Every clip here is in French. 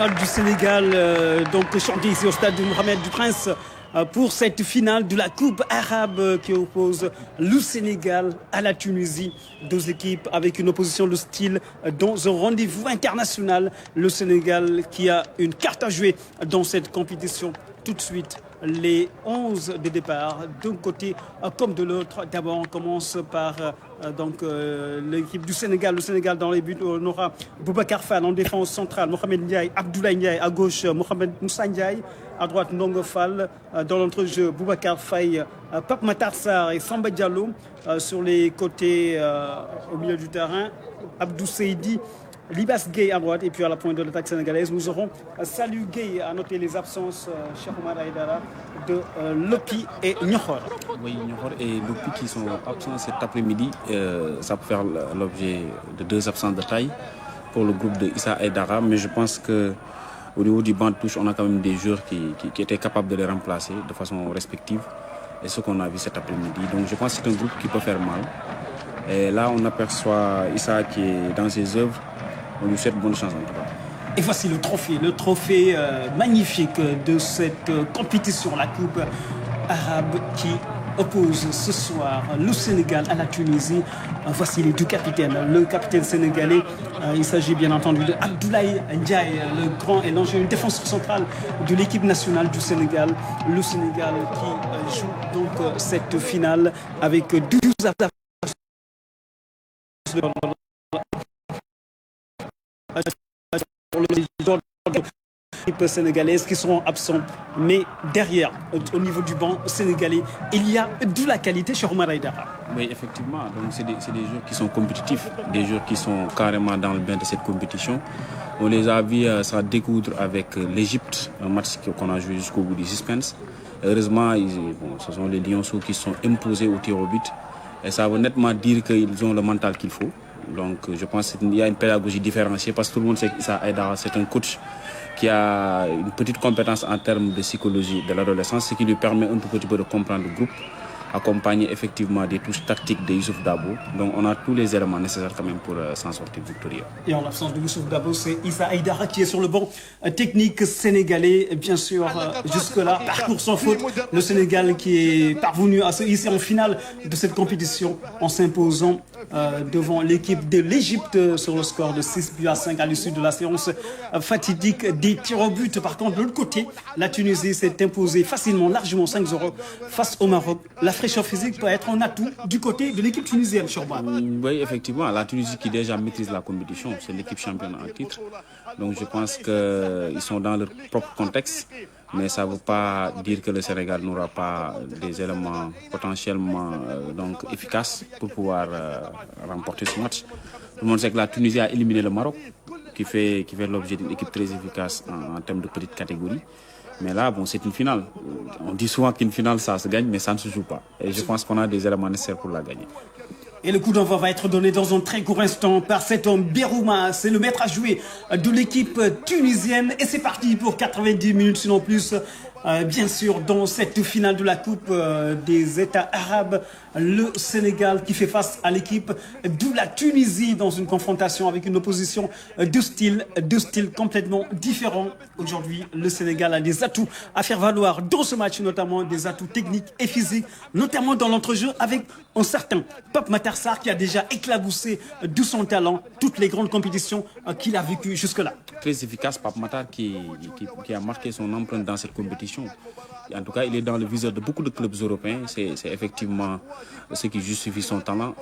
national du Sénégal, donc chanté ici au stade de Mohamed du Prince pour cette finale de la Coupe arabe qui oppose le Sénégal à la Tunisie. Deux équipes avec une opposition de style dans un rendez-vous international. Le Sénégal qui a une carte à jouer dans cette compétition. Tout de suite, les 11 de départ, d'un côté comme de l'autre. D'abord, on commence par l'équipe du Sénégal. Le Sénégal dans les buts, on aura Boubacar Fall en défense centrale, Mohamed Ndiaye, Abdoulaye Ndiaye à gauche, Mohamed Moussa Ndiaye, à droite Ndongo Fall, dans l'entrejeu Boubacar Faye, Pape Matar Sarr et Samba Diallo, sur les côtés au milieu du terrain, Abdou Seydi, Libas Gueye à droite, et puis à la pointe de l'attaque sénégalaise, nous aurons Salou Gueye. À noter les absences, Cheikh Oumar Aïdara, de Lopi et Nyokhor. Oui, Nyokhor et Lopi qui sont absents cet après-midi. Ça peut faire l'objet de deux absences de taille pour le groupe de Issa Aïdara, mais je pense qu'au niveau du banc de touche, on a quand même des joueurs qui étaient capables de les remplacer de façon respective. Et ce qu'on a vu cet après-midi. Donc je pense que c'est un groupe qui peut faire mal. Et là, on aperçoit Issa qui est dans ses œuvres. On lui souhaite bonne chance en tout cas. Et voici le trophée magnifique de cette compétition, la Coupe arabe qui oppose ce soir le Sénégal à la Tunisie. Voici les deux capitaines. Le capitaine sénégalais, il s'agit bien entendu de Abdoulaye Ndiaye, le grand et l'enjeu, une défenseur centrale de l'équipe nationale du Sénégal. Le Sénégal qui joue donc cette finale avec 12 équipes sénégalaises qui seront absents, mais derrière, au niveau du banc sénégalais, il y a de la qualité chez Oumar Aïdara. Oui, effectivement, donc c'est des joueurs qui sont compétitifs, des joueurs qui sont carrément dans le bain de cette compétition. On les a vus s'en découdre avec l'Égypte, un match qu'on a joué jusqu'au bout du suspense. Heureusement, ce sont les Lionceaux qui sont imposés au tir au but. Et ça veut nettement dire qu'ils ont le mental qu'il faut. Donc je pense qu'il y a une pédagogie différenciée parce que tout le monde sait que Issa Aïdara, c'est un coach qui a une petite compétence en termes de psychologie de l'adolescence, ce qui lui permet un petit peu de comprendre le groupe, accompagné effectivement des touches tactiques de Youssouf Dabo. Donc on a tous les éléments nécessaires quand même pour s'en sortir victorieux. Et en l'absence de Youssouf Dabo, c'est Issa Aïdara qui est sur le banc technique sénégalais. Et bien sûr, jusque-là, parcours sans faute. Le Sénégal qui est parvenu à se hisser en finale de cette compétition en s'imposant devant l'équipe de l'Égypte sur le score de 6-5 à l'issue de la séance fatidique des tirs au but. Par contre, de l'autre côté, la Tunisie s'est imposée facilement, largement 5-0 face au Maroc. La fraîcheur physique peut être un atout du côté de l'équipe tunisienne, Chorban. Oui, effectivement, la Tunisie qui déjà maîtrise la compétition, c'est l'équipe championne en titre. Donc je pense qu'ils sont dans leur propre contexte. Mais ça ne veut pas dire que le Sénégal n'aura pas des éléments potentiellement efficaces pour pouvoir remporter ce match. Tout le monde sait que la Tunisie a éliminé le Maroc, qui fait l'objet d'une équipe très efficace en termes de petite catégorie. Mais là, c'est une finale. On dit souvent qu'une finale, ça se gagne, mais ça ne se joue pas. Et je pense qu'on a des éléments nécessaires pour la gagner. Et le coup d'envoi va être donné dans un très court instant par cet homme Birouma. C'est le maître à jouer de l'équipe tunisienne. Et c'est parti pour 90 minutes, sinon plus. Bien sûr, dans cette finale de la Coupe des États arabes, le Sénégal qui fait face à l'équipe de la Tunisie dans une confrontation avec une opposition de style complètement différent. Aujourd'hui, le Sénégal a des atouts à faire valoir dans ce match, notamment des atouts techniques et physiques, notamment dans l'entrejeu avec un certain Pape Matar Sarr qui a déjà éclaboussé de son talent toutes les grandes compétitions qu'il a vécues jusque-là. Très efficace, Pape Matar qui a marqué son empreinte dans cette compétition. En tout cas, il est dans le viseur de beaucoup de clubs européens. C'est effectivement ce qui justifie son talent.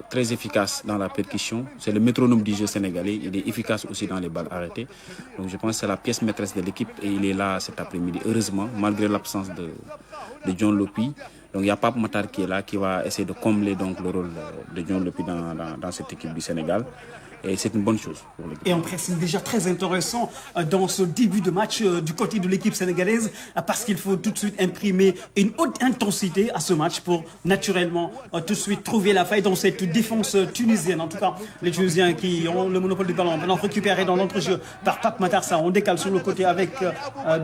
Très efficace dans la percussion. C'est le métronome du jeu sénégalais. Il est efficace aussi dans les balles arrêtées. Donc je pense que c'est la pièce maîtresse de l'équipe et il est là cet après-midi. Heureusement, malgré l'absence de John Lopi. Donc il y a Pape Matar qui est là, qui va essayer de combler donc, le rôle de John Lopi dans cette équipe du Sénégal. Et c'est une bonne chose pour l'équipe. Et un pressing déjà très intéressant dans ce début de match du côté de l'équipe sénégalaise parce qu'il faut tout de suite imprimer une haute intensité à ce match pour naturellement tout de suite trouver la faille dans cette défense tunisienne. En tout cas, les Tunisiens qui ont le monopole du ballon, maintenant récupéré dans l'entrejeu par Pape Matar Sarr. On décale sur le côté avec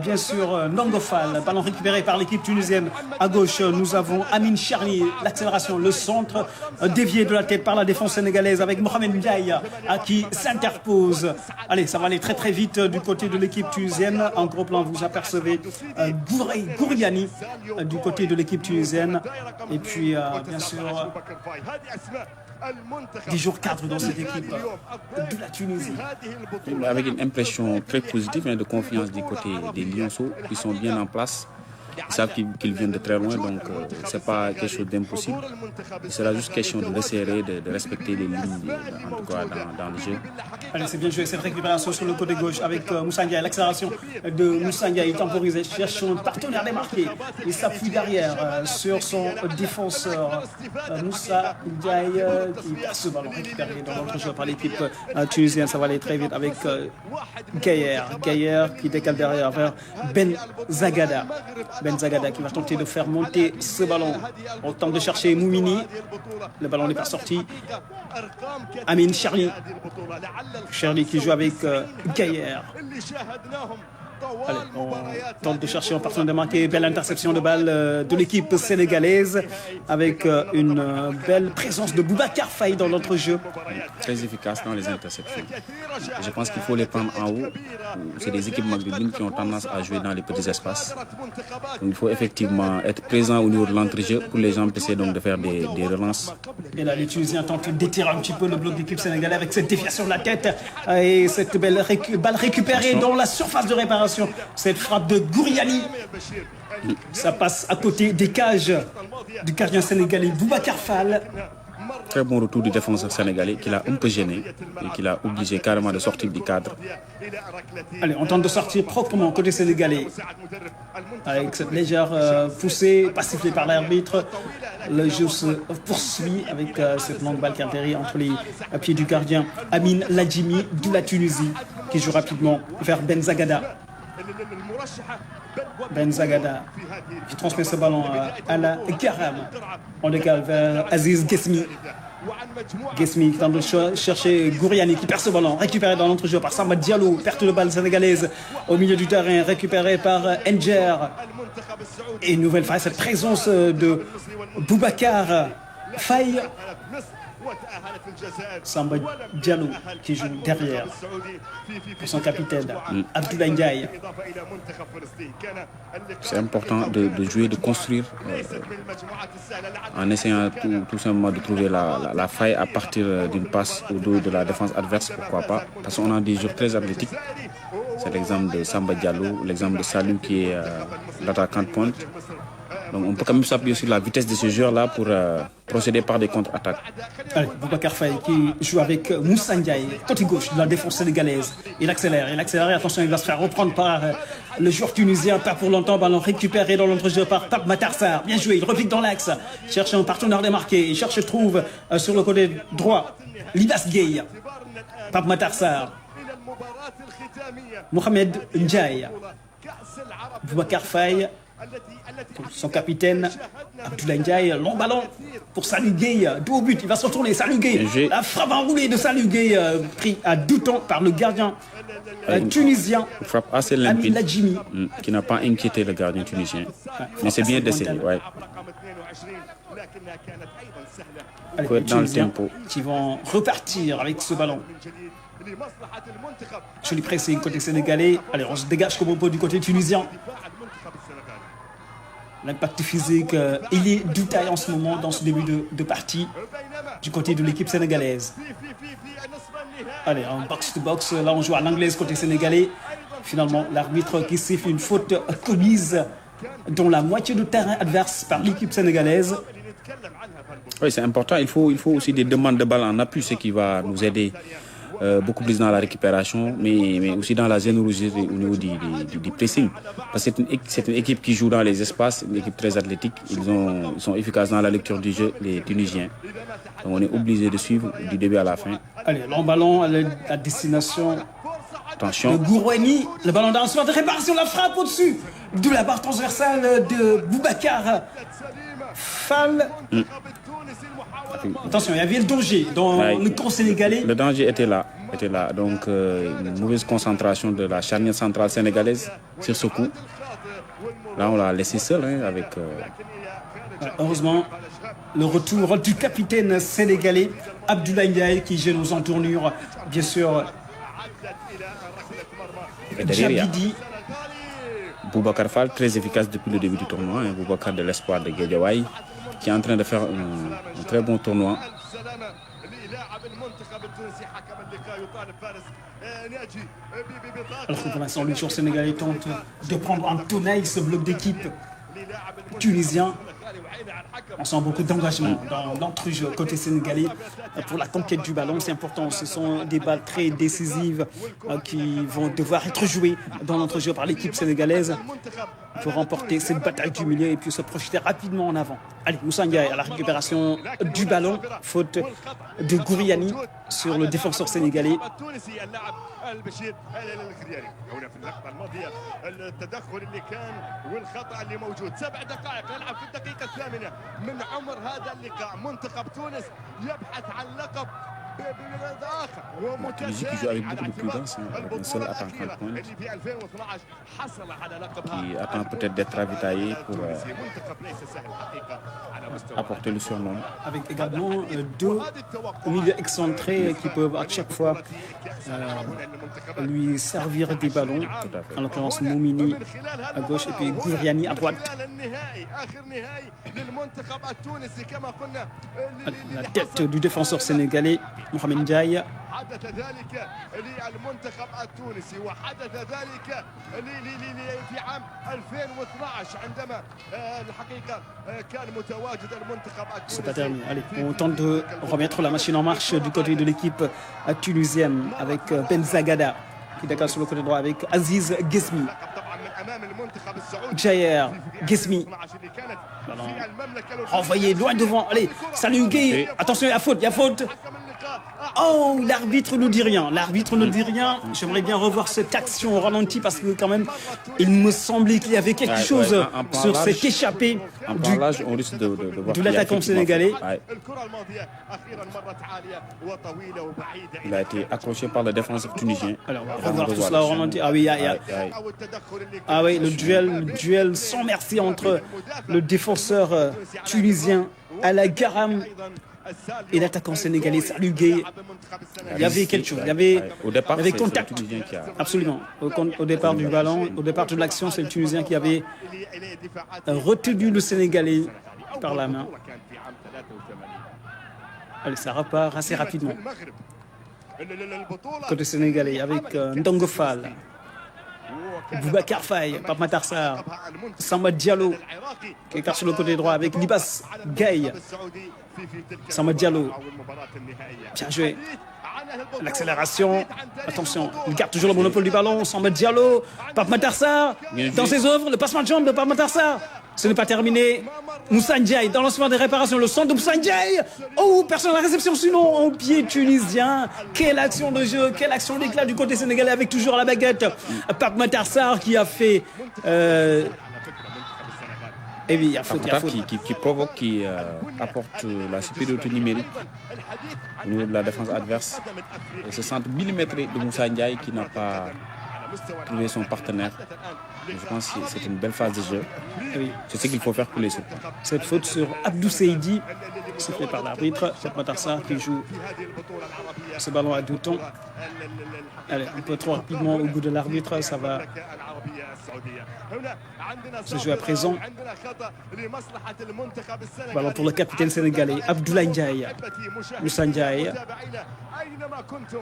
bien sûr Ndongo Fall. Ballon récupéré par l'équipe tunisienne. À gauche, nous nous avons Amine Charny, l'accélération, le centre dévié de la tête par la défense sénégalaise avec Mohamed Ndiaye qui s'interpose. Allez, ça va aller très très vite du côté de l'équipe tunisienne. En gros plan, vous apercevez Gouriani du côté de l'équipe tunisienne. Et puis, bien sûr, des jours cadres dans cette équipe de la Tunisie. Avec une impression très positive de confiance du côté des Lionceaux qui sont bien en place. Ils savent qu'ils viennent de très loin, donc ce n'est pas quelque chose d'impossible. Il sera juste question de resserrer, de respecter les lignes, en tout cas dans le jeu. Allez, c'est bien joué cette récupération sur le côté gauche avec Moussa Ndiaye. L'accélération de Moussa Ndiaye temporisé, cherche son partenaire démarqué. Il s'appuie derrière sur son défenseur Moussa Ndiaye qui passe ce ballon récupéré dans l'autre jeu par l'équipe tunisienne. Ça va aller très vite avec Gaillard qui décale derrière vers Ben Zagada. Ben Zagada qui va tenter de faire monter ce ballon. On tente de chercher Moumini. Le ballon n'est pas sorti. Amine Charny. Charny qui joue avec Gaillard. Allez, on tente de chercher en partant de manquer. Belle interception de balle de l'équipe sénégalaise avec une belle présence de Boubacar Faye dans notre jeu. Très efficace dans les interceptions. Je pense qu'il faut les prendre en haut. C'est des équipes maghrébines qui ont tendance à jouer dans les petits espaces. Donc, il faut effectivement être présent au niveau de l'entrejeu pour les gens essayer donc de faire des relances. Et là, les Tunisiens tentent d'étirer un petit peu le bloc d'équipe sénégalaise avec cette déviation de la tête et cette belle balle récupérée dans la surface de réparation. Cette frappe de Gouriani, ça passe à côté des cages du gardien sénégalais Boubacar Fall. Très bon retour du défenseur sénégalais qui l'a un peu gêné et qui l'a obligé carrément de sortir du cadre. Allez, on tente de sortir proprement côté sénégalais. Avec cette légère poussée, pas sifflée par l'arbitre. Le jeu se poursuit avec cette longue balle qui atterrit entre les pieds du gardien Amine Ladjimi de la Tunisie qui joue rapidement vers Ben Zagada. Ben Zagada qui transmet ce ballon à la Karam. On décale vers Aziz Ghesmi. Ghesmi qui tente de chercher Gouriani qui perd ce ballon, récupéré dans l'entrejeu par Samba Diallo, perte de balle sénégalaise au milieu du terrain, récupéré par Enger. Et une nouvelle fois, cette présence de Boubacar Faye. Samba Diallo qui joue derrière pour son capitaine Abdoulaye Ndiaye. C'est important de jouer, de construire en essayant tout simplement de trouver la faille à partir d'une passe au dos de la défense adverse, pourquoi pas, parce qu'on a des joueurs très athlétiques. C'est l'exemple de Samba Diallo, l'exemple de Salou qui est l'attaquant de pointe. Donc on peut quand même s'appuyer sur la vitesse de ce joueur-là pour procéder par des contre-attaques. Allez, Boubacar Faye qui joue avec Moussa Ndiaye, côté gauche de la défense sénégalaise. Il accélère, attention, il va se faire reprendre par le joueur tunisien, pas pour longtemps, ballon récupéré dans l'entrejeu par Pape Matar Sarr. Bien joué, il repique dans l'axe, cherche un partenaire démarqué, il cherche, trouve sur le côté droit, Libas Gueye, Pape Matar Sarr, Mohamed Ndiaye, Boubacar Faye, son capitaine Abdoulaye Ndiaye, long ballon pour Salou Gueye, dos au but, il va se retourner, Salou Gueye, la frappe enroulée de Salou Gueye, pris à 2 temps par le gardien tunisien. Une frappe assez limpide Ladjimi, qui n'a pas inquiété le gardien tunisien. Mais c'est bien d'essayer. Ouais. Allez, les Tunisiens qui vont repartir avec ce ballon. Joli pressing côté sénégalais. Allez, on se dégage comme on peut du côté tunisien. L'impact physique, il est du taille en ce moment dans ce début de partie du côté de l'équipe sénégalaise. Allez, en box-to-box, là on joue à l'anglaise côté sénégalais. Finalement, l'arbitre qui siffle une faute commise dans la moitié du terrain adverse par l'équipe sénégalaise. Oui, c'est important. Il faut aussi des demandes de balle en appui, ce qui va nous aider beaucoup plus dans la récupération, mais aussi dans la générosité au niveau du pressing. Parce que c'est une équipe qui joue dans les espaces, une équipe très athlétique. Ils sont efficaces dans la lecture du jeu, les Tunisiens. Donc on est obligé de suivre du début à la fin. Allez, long ballon à destination Attention. de Gourouani. Le ballon dans de réparation, la frappe au-dessus de la barre transversale de Boubacar Fall. Attention, il y avait le danger dans le camp sénégalais. Le danger était là. Donc une mauvaise concentration de la charnière centrale sénégalaise sur ce coup. Là, on l'a laissé seul avec Heureusement, le retour du capitaine sénégalais Abdoulaye Ndiaye qui gêne aux entournures, bien sûr. Et derrière, il y a Djabidi, Boubacar Fall, très efficace depuis le début du tournoi. Boubacar de l'espoir de Guédiawaye, qui est en train de faire un très bon tournoi. alors que pour l'instant, le joueur sénégalais tente de prendre en tenaille ce bloc d'équipe tunisien. On sent beaucoup d'engagement dans l'entrejeu côté sénégalais pour la conquête du ballon. C'est important. Ce sont des balles très décisives qui vont devoir être jouées dans l'entrejeu par l'équipe sénégalaise pour remporter cette bataille du milieu et puis se projeter rapidement en avant. Allez, Moussa Ndiaye à la récupération du ballon. Faute de Gouriani sur le défenseur sénégalais. من عمر هذا اللقاء منتخب تونس يبحث عن لقب Tunisie qui joue avec beaucoup de prudence, avec un seul attaquant de pointe, qui attend peut-être d'être ravitaillé pour apporter le surnom. Avec également deux milieux excentrés qui peuvent à chaque fois lui servir des ballons. En l'occurrence, Moumini à gauche et puis Gouriani à droite. La tête du défenseur sénégalais Mohamed Ndiaye. حدث ذلك للمنتخب التونسي وحدث ذلك في عام 2012 عندما الحقيقة كان متواجد المنتخب التونسي. C'est pas terminé. Allez, on tente de remettre la machine en marche du côté de l'équipe tunisienne avec Ben Zagada qui décale sur le côté droit avec Aziz Ghesmi. Jair Ghesmi. Envoyé loin devant. Allez, salut Gueye. Attention, il y a faute, il y a faute. Oh, l'arbitre ne dit rien. L'arbitre ne dit rien. J'aimerais bien revoir cette action au ralenti parce que quand même, il me semblait qu'il y avait quelque chose sur cet échappé de l'attaquant sénégalais. Il a été accroché par le défenseur tunisien. Alors, on va revoir tout cela au ralenti. Ah oui, ah oui, le duel sans merci entre le défenseur tunisien Ala Garam et l'attaquant sénégalais Salou Gueye. Il y avait quelque chose, il y avait contact. Absolument. Au départ du ballon, au départ de l'action, c'est le Tunisien qui avait retenu le Sénégalais par la main. Allez, ça repart assez rapidement. Côté sénégalais avec Ndongo Fall, Boubacar Faye, Pape Matar Sarr, Samba Diallo qui est sur le côté droit avec Libas Gaye. Samba Diallo, bien joué. L'accélération, attention, il garde toujours le monopole du ballon. Samba Diallo, Pape Matar Sarr dans ses œuvres, le passement de jambe de Pape Matar Sarr. Ce n'est pas terminé. Moussa Ndiaye dans lancement des réparations, le centre de Moussa Ndiaye. Oh, personne à la réception, sinon au pied tunisien. Quelle action de jeu, quelle action d'éclat du côté sénégalais avec toujours la baguette. Pape Matar Sarr qui a fait. Et oui, il y a faute, qui provoque, qui apporte la supériorité numérique au niveau de la défense adverse. Et ce centre millimétré de Moussa Ndiaye qui n'a pas trouvé son partenaire. Je pense que c'est une belle phase de jeu. Oui. C'est ce qu'il faut faire pour les secours. Cette faute sur Abdou Seydi, sifflée par l'arbitre. C'est Matar Sarr qui joue ce ballon à deux temps. Allez, un peu trop rapidement au goût de l'arbitre, ça va se jouer à présent. Ballon pour le capitaine sénégalais, Abdoulaye Ndiaye. Moussa Ndiaye.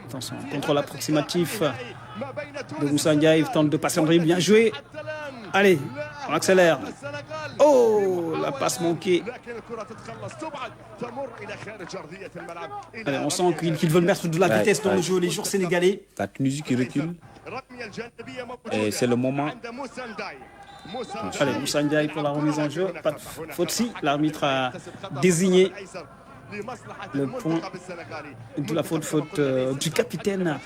Attention, contrôle approximatif de Moussa Ndiaye, tente de passer en dribble, bien joué. Allez, on accélère. Oh, la passe manquée. Allez, on sent qu'ils veulent mettre de la vitesse dans le jeu, les joueurs sénégalais. La Tunisie qui recule. Et c'est le moment. Allez, Moussa Ndiaye pour la remise en jeu. Pas de faute si. L'arbitre a désigné le point de la faute du capitaine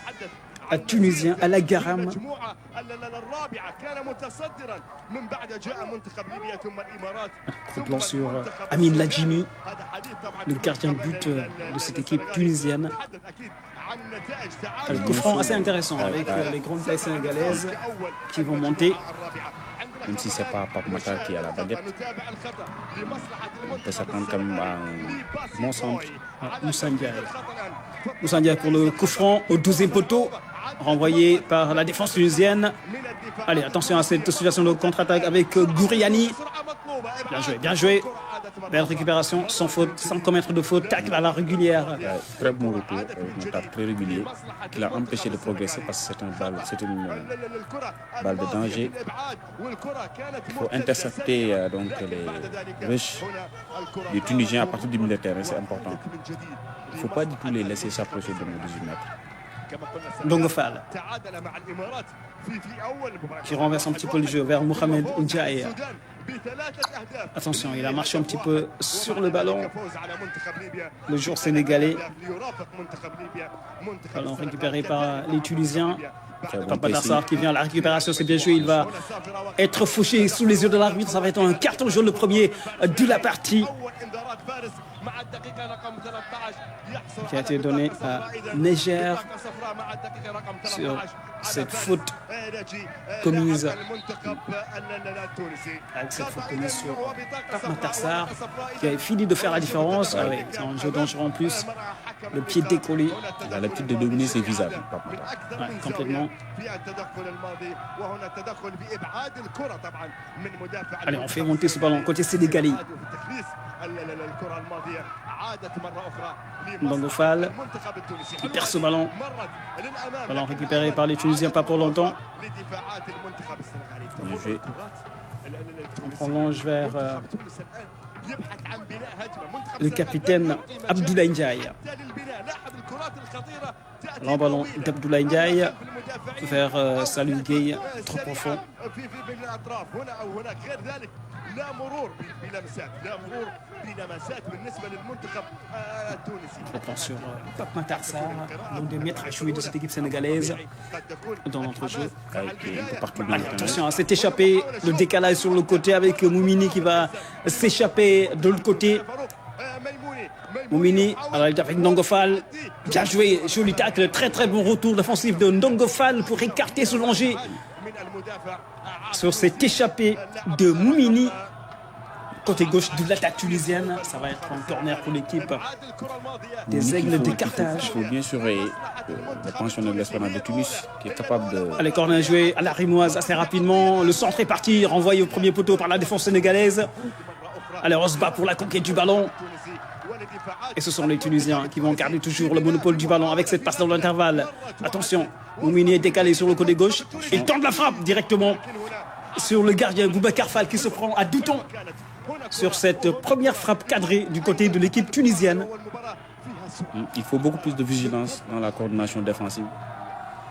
tunisien Ala Garam. Plan sur Amin Ladjimi, le gardien de but de cette équipe tunisienne. Le coup franc assez intéressant avec les grandes plays sénégalaises qui vont monter. même si ce n'est pas Pape Matar qui est à la baguette. On peut s'attendre quand même à un bon centre. Moussa Ndiaye pour le coup franc au 12e poteau, renvoyé par la défense tunisienne. Allez, attention à cette situation de contre-attaque avec Gouriani. Bien joué. Belle récupération, sans faute, sans commettre de faute, tacle à la régulière. Très bon retour, un tacle très régulier, qui l'a empêché de progresser parce que c'est une balle de danger. Il faut intercepter donc les rushs des Tunisiens à partir du milieu de terrain, c'est important. Il ne faut pas du tout les laisser s'approcher de nos 18 mètres. Ndongo Fall qui renverse un petit peu le jeu vers Mohamed Ndiaye. Attention, il a marché un petit peu sur le ballon. Le joueur sénégalais. Ballon récupéré par les Tunisiens. Pape Matar Sarr qui vient à la récupération, c'est bien joué. Il va être fauché sous les yeux de l'arbitre. Ça va être un carton jaune, le premier de la partie, qui a été donné à Neger sur cette faute commise sur Pape Matar Sarr, qui a fini de faire la différence avec un jeu dangereux en plus, le pied décollé. Il a l'habitude de dominer ses visages, Pape Matar. Ouais, complètement. Allez, on fait monter ce ballon côté sénégalais. Ndongo Fall qui perd ce ballon. Ballon récupéré par les Tunisiens, pas pour longtemps. On prolonge vers le capitaine Abdoulaye Ndiaye. L'emballon d'Abdoulaye Ndiaye vers Salou Gueye, trop profond. Attention, Pape Matar Sarr, l'un des maîtres à jouer de cette équipe sénégalaise dans l'entrejeu. Attention à cet échappé, le décalage sur le côté avec Moumini qui va s'échapper de l'autre côté. Moumini, alors il est avec Ndongo Fall. Bien joué, joli tacle, très très bon retour défensif de Ndongo Fall pour écarter ce danger sur cet échappé de Moumini. Côté gauche de l'attaque tunisienne, ça va être un corner pour l'équipe des Aigles de Carthage. Il faut bien surveiller le pensionnaire de l'Esplanade de Tunis qui est capable de... Allez, corner joué à la Rimoise assez rapidement. Le centre est parti, renvoyé au premier poteau par la défense sénégalaise. Allez, on se bat pour la conquête du ballon. Et ce sont les Tunisiens qui vont garder toujours le monopole du ballon avec cette passe dans l'intervalle. Attention, Moumini est décalé sur le côté gauche. Il tente la frappe directement sur le gardien Boubacar Fall qui se prend à Douton sur cette première frappe cadrée du côté de l'équipe tunisienne. Il faut beaucoup plus de vigilance dans la coordination défensive.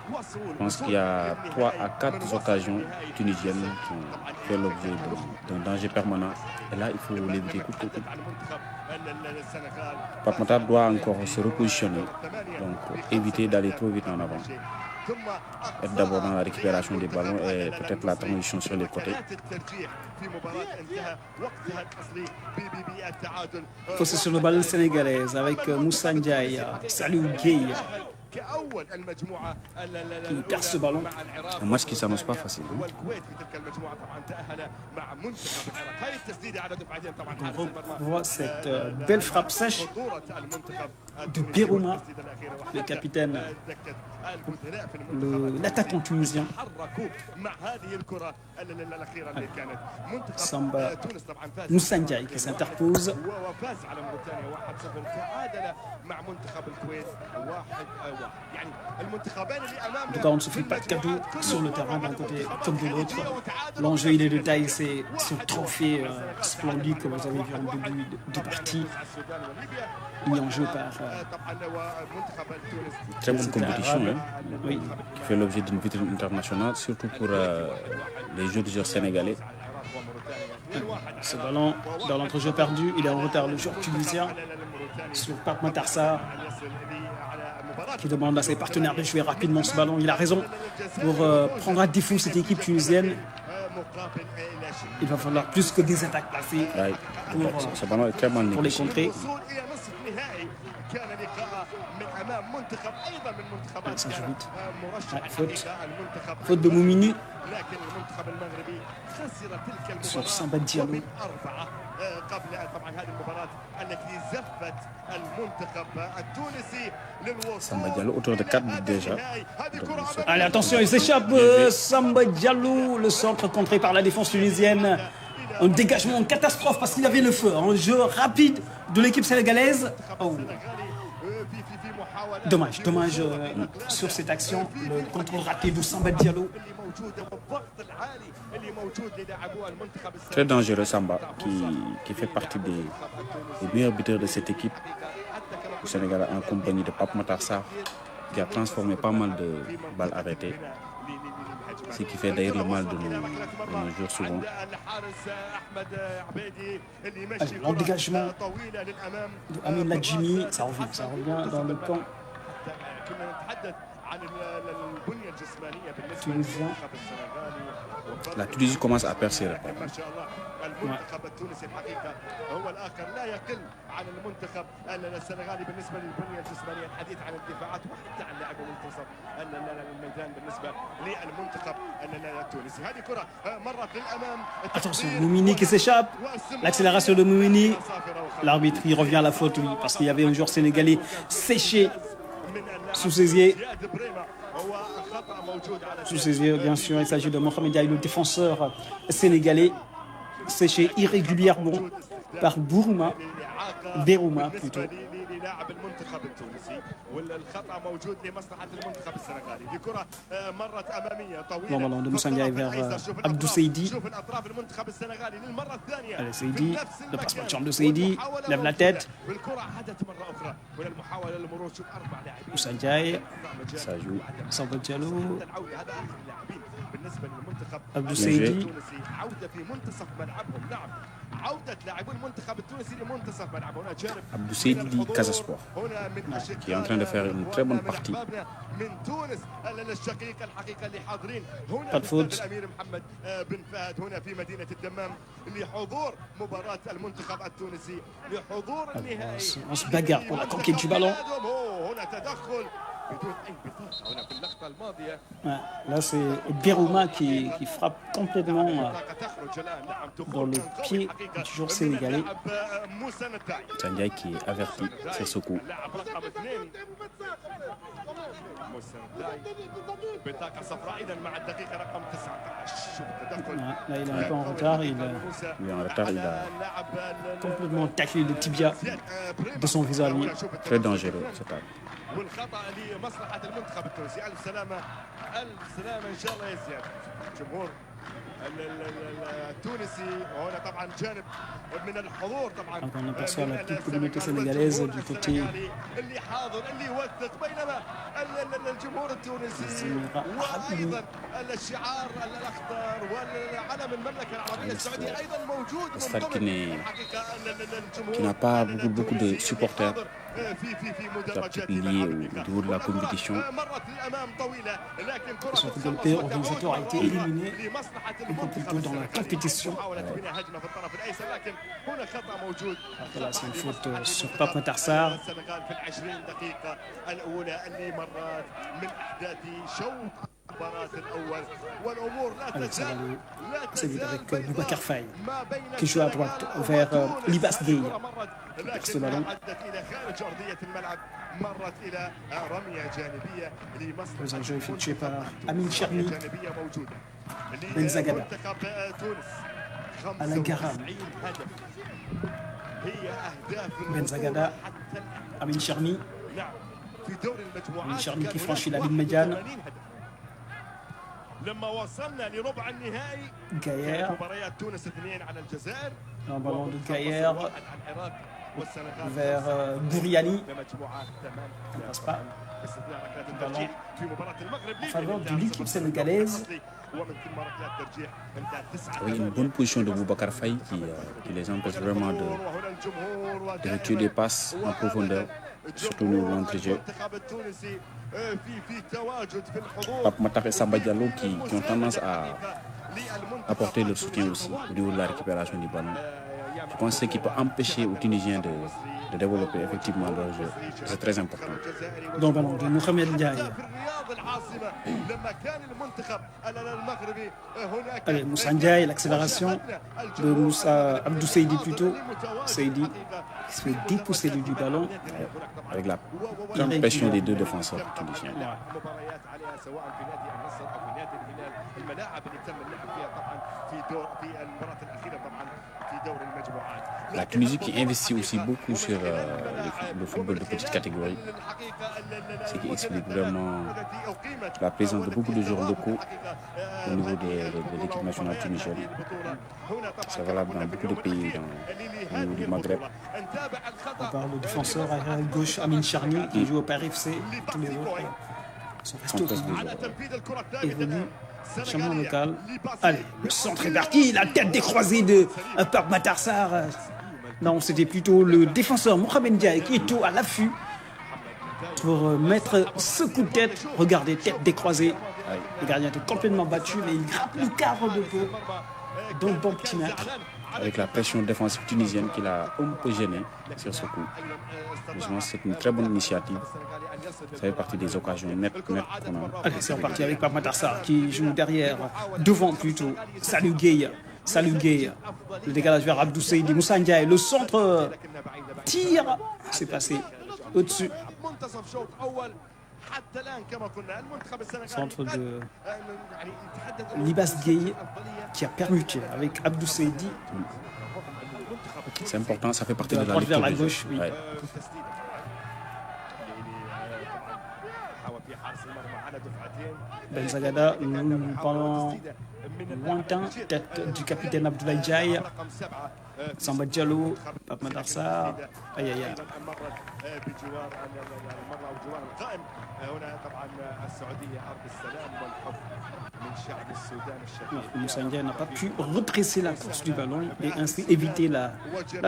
Je pense qu'il y a 3 à 4 occasions tunisiennes qui ont fait l'objet d'un danger permanent. Et là, il faut l'éviter coûte que coûte. Pape Matar doit encore se repositionner, donc éviter d'aller trop vite en avant. Être d'abord dans la récupération des ballons et peut-être la transition sur les côtés. Possession de balle sénégalaise avec Moussa Ndiaye, Salou Gueye qui perd ce ballon. Un match qui ne s'annonce pas facile. On voit cette belle frappe sèche de Birouma, le capitaine, l'attaquant tunisien. Samba Moussa Ndiaye qui s'interpose. En tout cas, on ne se fait pas de cadeau sur le terrain d'un côté comme de l'autre. L'enjeu, il est de taille, c'est ce trophée splendide que vous avez vu en début de partie, mis en jeu par très bonne compétition, hein, oui, qui fait l'objet d'une vitrine internationale, surtout pour les joueurs sénégalais. Ce ballon dans l'entrejeu perdu, il est en retard, le joueur tunisien sur Pape Matar Sarr qui demande à ses partenaires de jouer rapidement ce ballon. Il a raison pour prendre à défaut cette équipe tunisienne. Il va falloir plus que des attaques placées pour les contrer. ça joue vite. Faute de Moumini sur Samba Diallo. Samba Diallo, auteur de 4 buts déjà. Allez, attention, il s'échappe. Samba Diallo, le centre contré par la défense tunisienne. Un dégagement en catastrophe parce qu'il avait le feu. Un jeu rapide de l'équipe sénégalaise. Oh. Dommage sur cette action. Le contrôle raté de Samba Diallo. Très dangereux Samba, qui fait partie des meilleurs buteurs de cette équipe. Le Sénégal en compagnie de Pape Matar Sarr, qui a transformé pas mal de balles arrêtées. Ce qui fait d'ailleurs le mal de nos joueurs souvent. Allez, l'engagement de Amin Ladjimi, ça revient dans le camp tunisien. La Tunisie commence à percer. Attention, Moumini qui s'échappe. L'accélération de Moumini. L'arbitre il revient à la faute, oui, parce qu'il y avait un joueur sénégalais séché sous ses yeux. Sous ses yeux, bien sûr, il s'agit de Mohamed Diaye, le défenseur sénégalais, séché irrégulièrement par Bourouma plutôt. Bon ballon de Moussa Ndiaye vers Abdou Seydi. Allez, Seydi, le passement de chambre de Seydi, lève la tête. Moussa Ndiaye, Ça joue. Samba Diallo, Abdou Seydi. Abdou Seydi Casa Sport, qui est en train de faire une très bonne partie. Pas de faute. On se bagarre pour la conquête du ballon. Ouais, là c'est Berouma qui frappe complètement dans le pied du joueur sénégalais. Ndiaye qui est averti sur ce coup. Là il est un peu en retard. Il a complètement taclé le tibia de son vis-à-vis. Très dangereux cet arme. والخطا لمصلحه المنتخب التونسي. الف سلامه ان شاء الله يا زياد. جمهور التونسي وهنا طبعا جانب من الحضور طبعا. On aperçoit la petite communauté sénégalaise du côté اللي حاضر اللي يوثق بينما الجمهور التونسي وايضا الشعار الاخضر والعلم المملكه العربيه السعوديه ايضا موجود من ضمن qui n'a pas beaucoup de supporters liés au niveau de la compétition. Son football organisateur a été éliminé un peu plus tôt dans la compétition. Voilà, c'est une faute sur Pape Matar Sarr. Allez, ça va c'est vite avec Boubacar Faye qui joue à droite vers Libas Gueye. Ce ballon. Les enjeux effectués par Amin Cherni, Benzagada, Alain Garam, Benzagada, Amin Cherni qui franchit la ligne médiane. Gaillard, un ballon de Gaillard vers Bouriani, il ne passe pas. Ballon en faveur de l'équipe sénégalaise. Oui, une bonne position de Boubacar Faye qui les empêche vraiment de tuer des passes en profondeur, surtout au niveau de l'entrejeu. Pape Matar et Samba Diallo qui ont tendance à apporter leur soutien aussi au niveau de la récupération du ballon. Je pense que ce qui peut empêcher aux Tunisiens de développer effectivement leur jeu. C'est très important. Dans le ballon de Mohamed Ndiaye. Allez, Moussa Ndiaye, l'accélération de Moussa Abdou Seydi plutôt. Seydi qui se fait déposséder du ballon. Avec la pression des deux défenseurs tunisiens. La Tunisie qui investit aussi beaucoup sur le football de petite catégorie, ce qui explique vraiment la présence de beaucoup de joueurs locaux au niveau de l'équipe nationale tunisienne. C'est valable dans beaucoup de pays au niveau du Maghreb. On parle de défenseur à gauche, Amin Charni, qui joue au Paris FC. Tous les autres sont restés au évoluent. Champion local. Allez, le centre est parti, la tête décroisée de Pape Matar Sarr. Non, c'était plutôt le défenseur Mohamed Ndiaye qui est à l'affût pour mettre ce coup de tête. Regardez, tête décroisée. Le gardien était complètement battu, mais il grappe le cadre de peau. Donc bon petit mètre. Avec la pression défensive tunisienne qui l'a un peu gêné sur ce coup. Je pense que c'est une très bonne initiative. Ça fait partie des occasions nettes qu'on a. Allez, c'est reparti avec Pape Matar Sarr qui joue derrière, devant plutôt. Salou Gueye. Le dégagage vers Abdou Seydi, Moussa Ndiaye. Le centre tire. C'est passé au-dessus. Centre de Libas Gueye qui a permuté avec Abdou Seydi. C'est important, ça fait partie de la droite vers la gauche, oui. Ouais. Ben Zagada, pendant longtemps, tête du capitaine Abdoulaye Ndiaye, Samba Diallo, Pape Matar Sarr, aïe aïe aïe. Moussa Ndiaye n'a pas pu represser la course du ballon et ainsi éviter la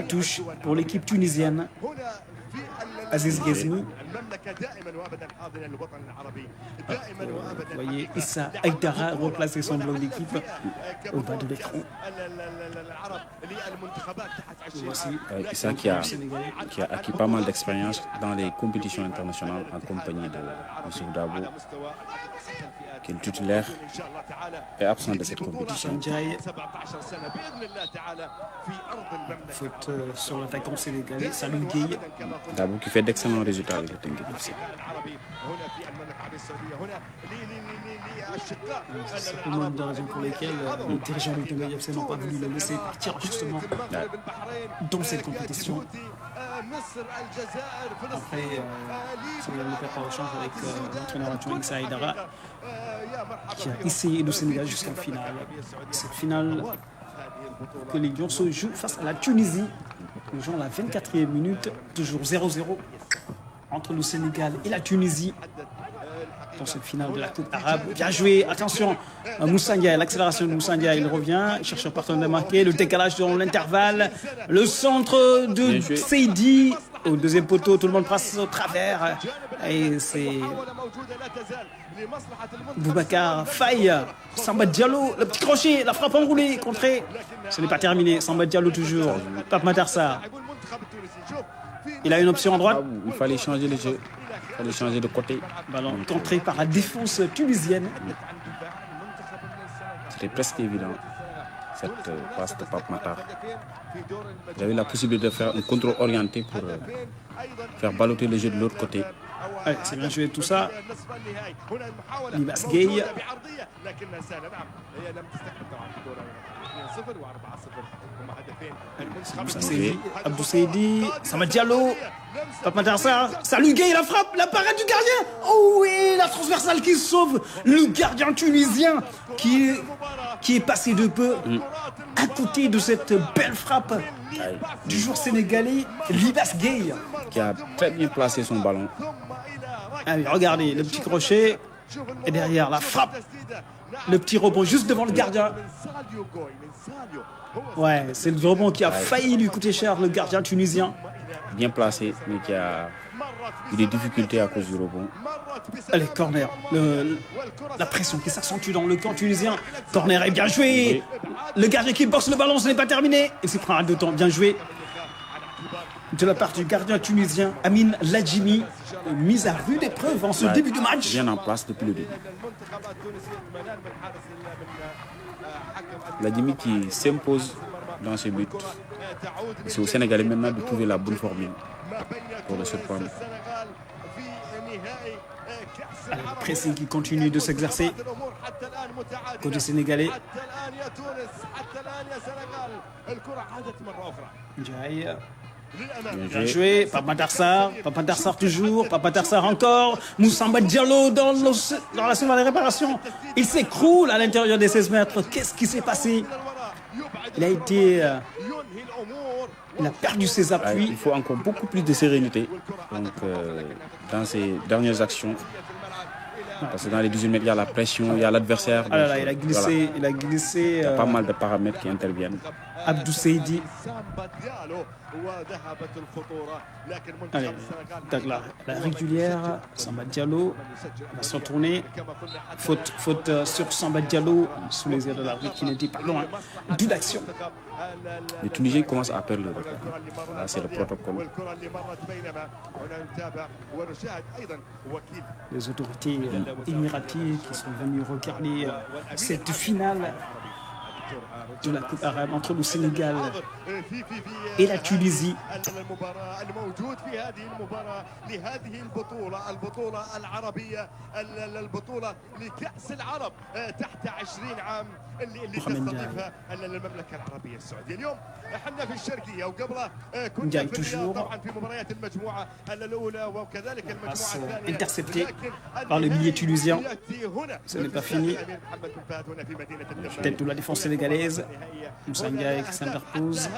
touche pour l'équipe tunisienne. Aziz Ghezmi. Vous voyez Issa Aïdara replacer son bloc d'équipe au bas de l'écran. Issa qui a acquis pas mal d'expérience dans les compétitions internationales en compagnie de Youssouf Dabo, qui est le titulaire et absent de cette compétition. Faute sur l'attaquant sénégalais, Salou Gueye. Dabo qui fait d'excellents résultats avec le Teungueth FC. C'est une des raisons pour lesquelles les dirigeants du Teungueth FC n'ont pas voulu le laisser partir justement dans cette compétition. Après, si vous ne pas au change avec l'entraîneur adjoint Issa Aïdara, qui a essayé le Sénégal jusqu'en finale. Cette finale que les Lions se jouent face à la Tunisie. Nous jouons la 24e minute, toujours 0-0 entre le Sénégal et la Tunisie dans cette finale de la Coupe arabe. Bien joué, attention, Moussa Ndiaye, l'accélération de Moussa Ndiaye, il revient, il cherche un partenaire de marquer, le décalage dans l'intervalle, le centre de Seydi au deuxième poteau, tout le monde passe au travers et c'est Boubacar Faye, Samba Diallo, le petit crochet, la frappe enroulée, contrée. Ce n'est pas terminé, Samba Diallo toujours, Pape Matar Sarr. Il a une option en droite. Il fallait changer le jeu, il fallait changer de côté. Ballon contré par la défense tunisienne. C'était presque évident, cette passe de Pape Matar. Il avait la possibilité de faire un contrôle orienté pour faire balloter le jeu de l'autre côté. Allez, c'est bien joué tout ça. Libas Gueye. Abdou Seydi, Samba Diallo, Pape Matar Sarr, Salou Gueye, la frappe, la parade du gardien. Oh oui, la transversale qui sauve le gardien tunisien qui est passé de peu à côté de cette belle frappe du joueur sénégalais Libas Gueye. Qui a très bien placé son ballon. Allez, regardez, le petit crochet et derrière la frappe. Le petit rebond juste devant le gardien. Ouais, c'est le rebond qui a failli lui coûter cher, le gardien tunisien. Bien placé, mais qui a eu des difficultés à cause du rebond. Allez, corner. La pression qui s'accentue dans le camp tunisien. Corner est bien joué. Le gardien qui boxe le ballon, ce n'est pas terminé. Il s'y prend un deux temps, bien joué. de la part du gardien tunisien Amin Ladjimi, mise à rude épreuve en ce début de match. Bien en place depuis le début. Ladjimi qui s'impose dans ce but. C'est au Sénégalais maintenant de trouver la bonne formule pour le surprendre. Le pressing qui continue de s'exercer côté sénégalais. Ndiaye. Bien joué, Pape Matar Sarr, Pape Matar Sarr toujours, Pape Matar Sarr encore, Moussamba Diallo dans la seconde réparation. Il s'écroule à l'intérieur des 16 mètres. Qu'est-ce qui s'est passé? Il a perdu ses appuis. Il faut encore beaucoup plus de sérénité donc, dans ses dernières actions. Parce que dans les 18 mètres, il y a la pression, il y a l'adversaire. Ah là là, il a glissé. Voilà. Il y a pas mal de paramètres qui interviennent. Abdou Seydi. Allez, la régulière, Samba Diallo va se retourner. Faute sur Samba Diallo sous les airs de l'arbitre qui n'était pas loin. D'où l'action. Les Tunisiens commencent à perdre le repère. Là, c'est le protocole. Les autorités émiratives qui sont venues regarder cette finale de la Coupe arabe entre le Sénégal et la Tunisie. Ndiaye toujours. Passe intercepté par le milieu tunisien. Ce n'est pas fini. Tête de la défense sénégalaise. Moussa Ndiaye qui s'interpose.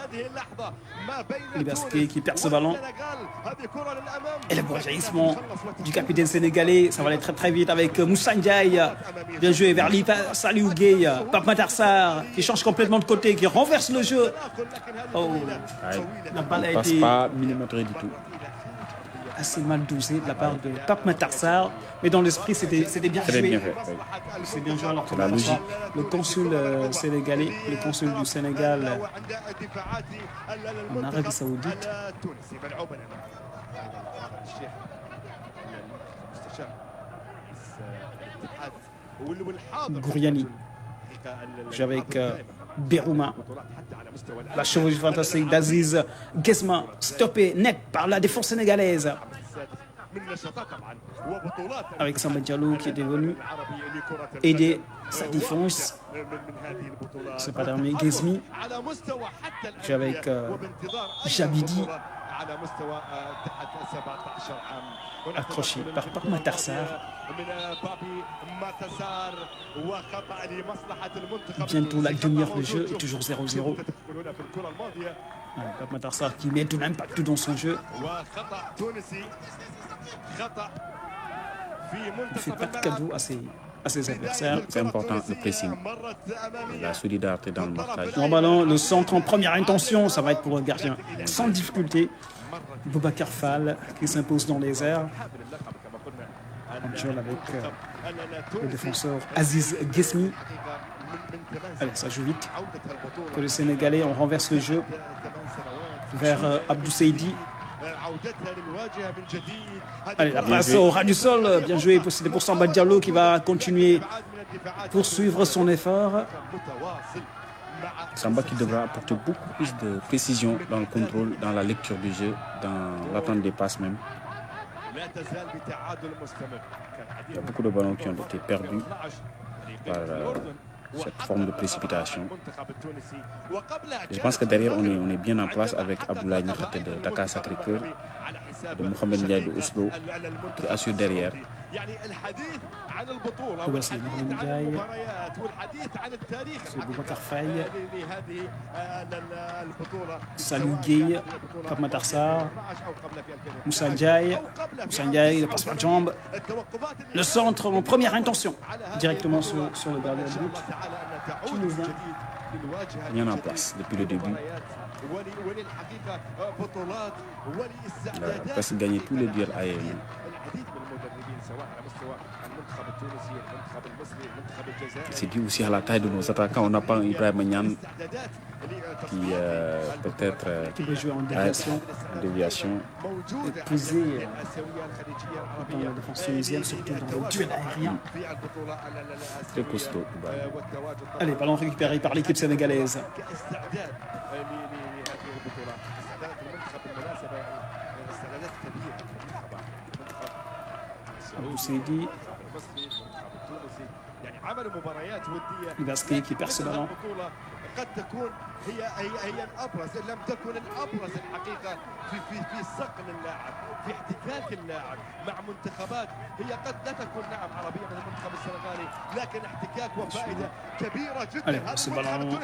Libasqué qui perd ce ballon. Et le jaillissement du capitaine sénégalais. Ça va aller très très vite avec Moussa Ndiaye. Bien joué vers Lipa Saliou Gueye. Pape Matar Sarr qui change complètement de côté, qui renverse le jeu. Oh, la balle a été pas millimétré du tout. Assez mal dosé de la part de Pape Matar Sarr, mais dans l'esprit c'était bien joué. Bien fait, oui. C'est bien joué alors que la logique. Le consul sénégalais, le consul du Sénégal en Arabie Saoudite. Gouriani. J'ai avec Berouma. La chevauchée fantastique d'Aziz Guesma, stoppée net par la défense sénégalaise. Avec Samba Diallo qui était venu aider sa défense. C'est pas terminé. Guesmi. J'ai avec Jabidi. Accroché par Pape Matar Sarr. Bientôt la demi-heure de jeu, toujours 0-0. Pape Matar Sarr qui met de l'impact dans son jeu. Il ne fait pas de cadeau à ses adversaires. C'est important le pressing, la solidarité dans le marquage. En ballon, le centre en première intention, ça va être pour le gardien sans difficulté. Boubacar Fall qui s'impose dans les airs. En duel avec le défenseur Aziz Guesmi. Allez, ça joue vite. Pour les Sénégalais, on renverse le jeu vers Abdou Seydi. Allez, la passe au ras du sol. Bien joué. C'était pour Samba Diallo qui va continuer poursuivre son effort. Samba qui devra apporter beaucoup plus de précision dans le contrôle, dans la lecture du jeu, dans l'attente des passes même. Il y a beaucoup de ballons qui ont été perdus par cette forme de précipitation. Et je pense que derrière, on est bien en place avec Abdoulaye Niakhaté de Dakar Sacré-Cœur, de Mohamed Ndiaye de Oslo, qui assure derrière. C'est Boubacar Faye. Saliou Gueye, Pape Matar Sarr, Moussa Ndiaye. Moussa Ndiaye, il passe par jambe. Le centre en première intention, directement sur le gardien de but. Tunisien. Bien en place depuis le début. Il a presque gagné tous les duels aériens. C'est dû aussi à la taille de nos attaquants. On n'a pas un Ibrahim Niane qui peut-être qui peut jouer en déviation. Épuisé dans la défense tunisienne, surtout dans le duel aérien. Très costaud. Allez, ballon récupéré par l'équipe sénégalaise. Abou Seydi. Libasqué qui perd ce ballon. قد تكون هي الابرز ان لم تكن الابرز الحقيقه في صقل اللاعب في احتكاك اللاعب مع منتخبات هي قد لا تكون نعم عربيه مثل المنتخب السنغالي لكن احتكاك وفائده كبيره جدا. Ce ballon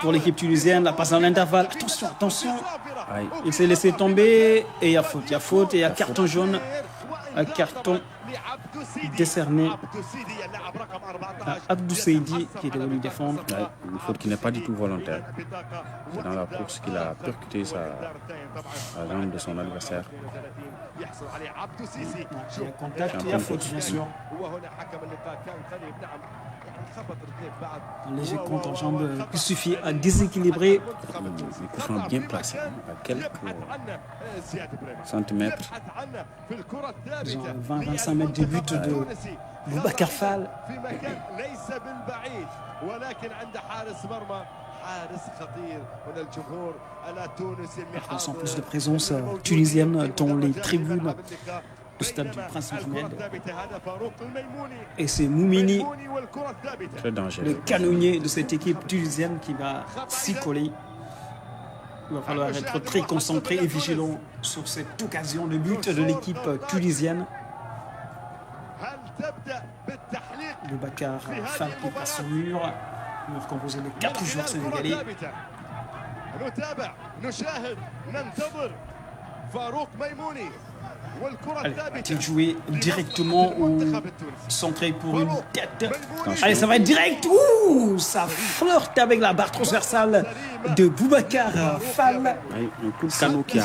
pour l'équipe tunisienne, la passe dans l'intervalle. Attention, attention. Il s'est laissé tomber et il y a faute. Il y a faute et il y a carton jaune. Un carton décerné à Abdou Seydi qui est devenu défendre. Une faute qui n'est pas du tout volontaire. C'est dans la course qu'il a percuté la jambe de son adversaire. Il y a contact, il y a faute bien sûr. Un léger compte en jambe qui suffit à déséquilibrer. Les coups sont bien placés, à quelques centimètres. Disons 20-25 mètres du but de Boubacar Fall. Sans plus de présence tunisienne dans les tribunes du stade du Prince Mohamed. Et c'est Moumini, le canonnier de cette équipe tunisienne qui va s'y coller. Il va falloir être très concentré et vigilant sur cette occasion de but de l'équipe tunisienne. Boubacar Fall qui passe au mur composé de 4 joueurs sénégalais. Allez, va-t-il jouer directement ou centré pour une tête? Allez, ça va être direct. Ouh, ça flirte avec la barre transversale de Boubacar Fall. Un coup de canot qui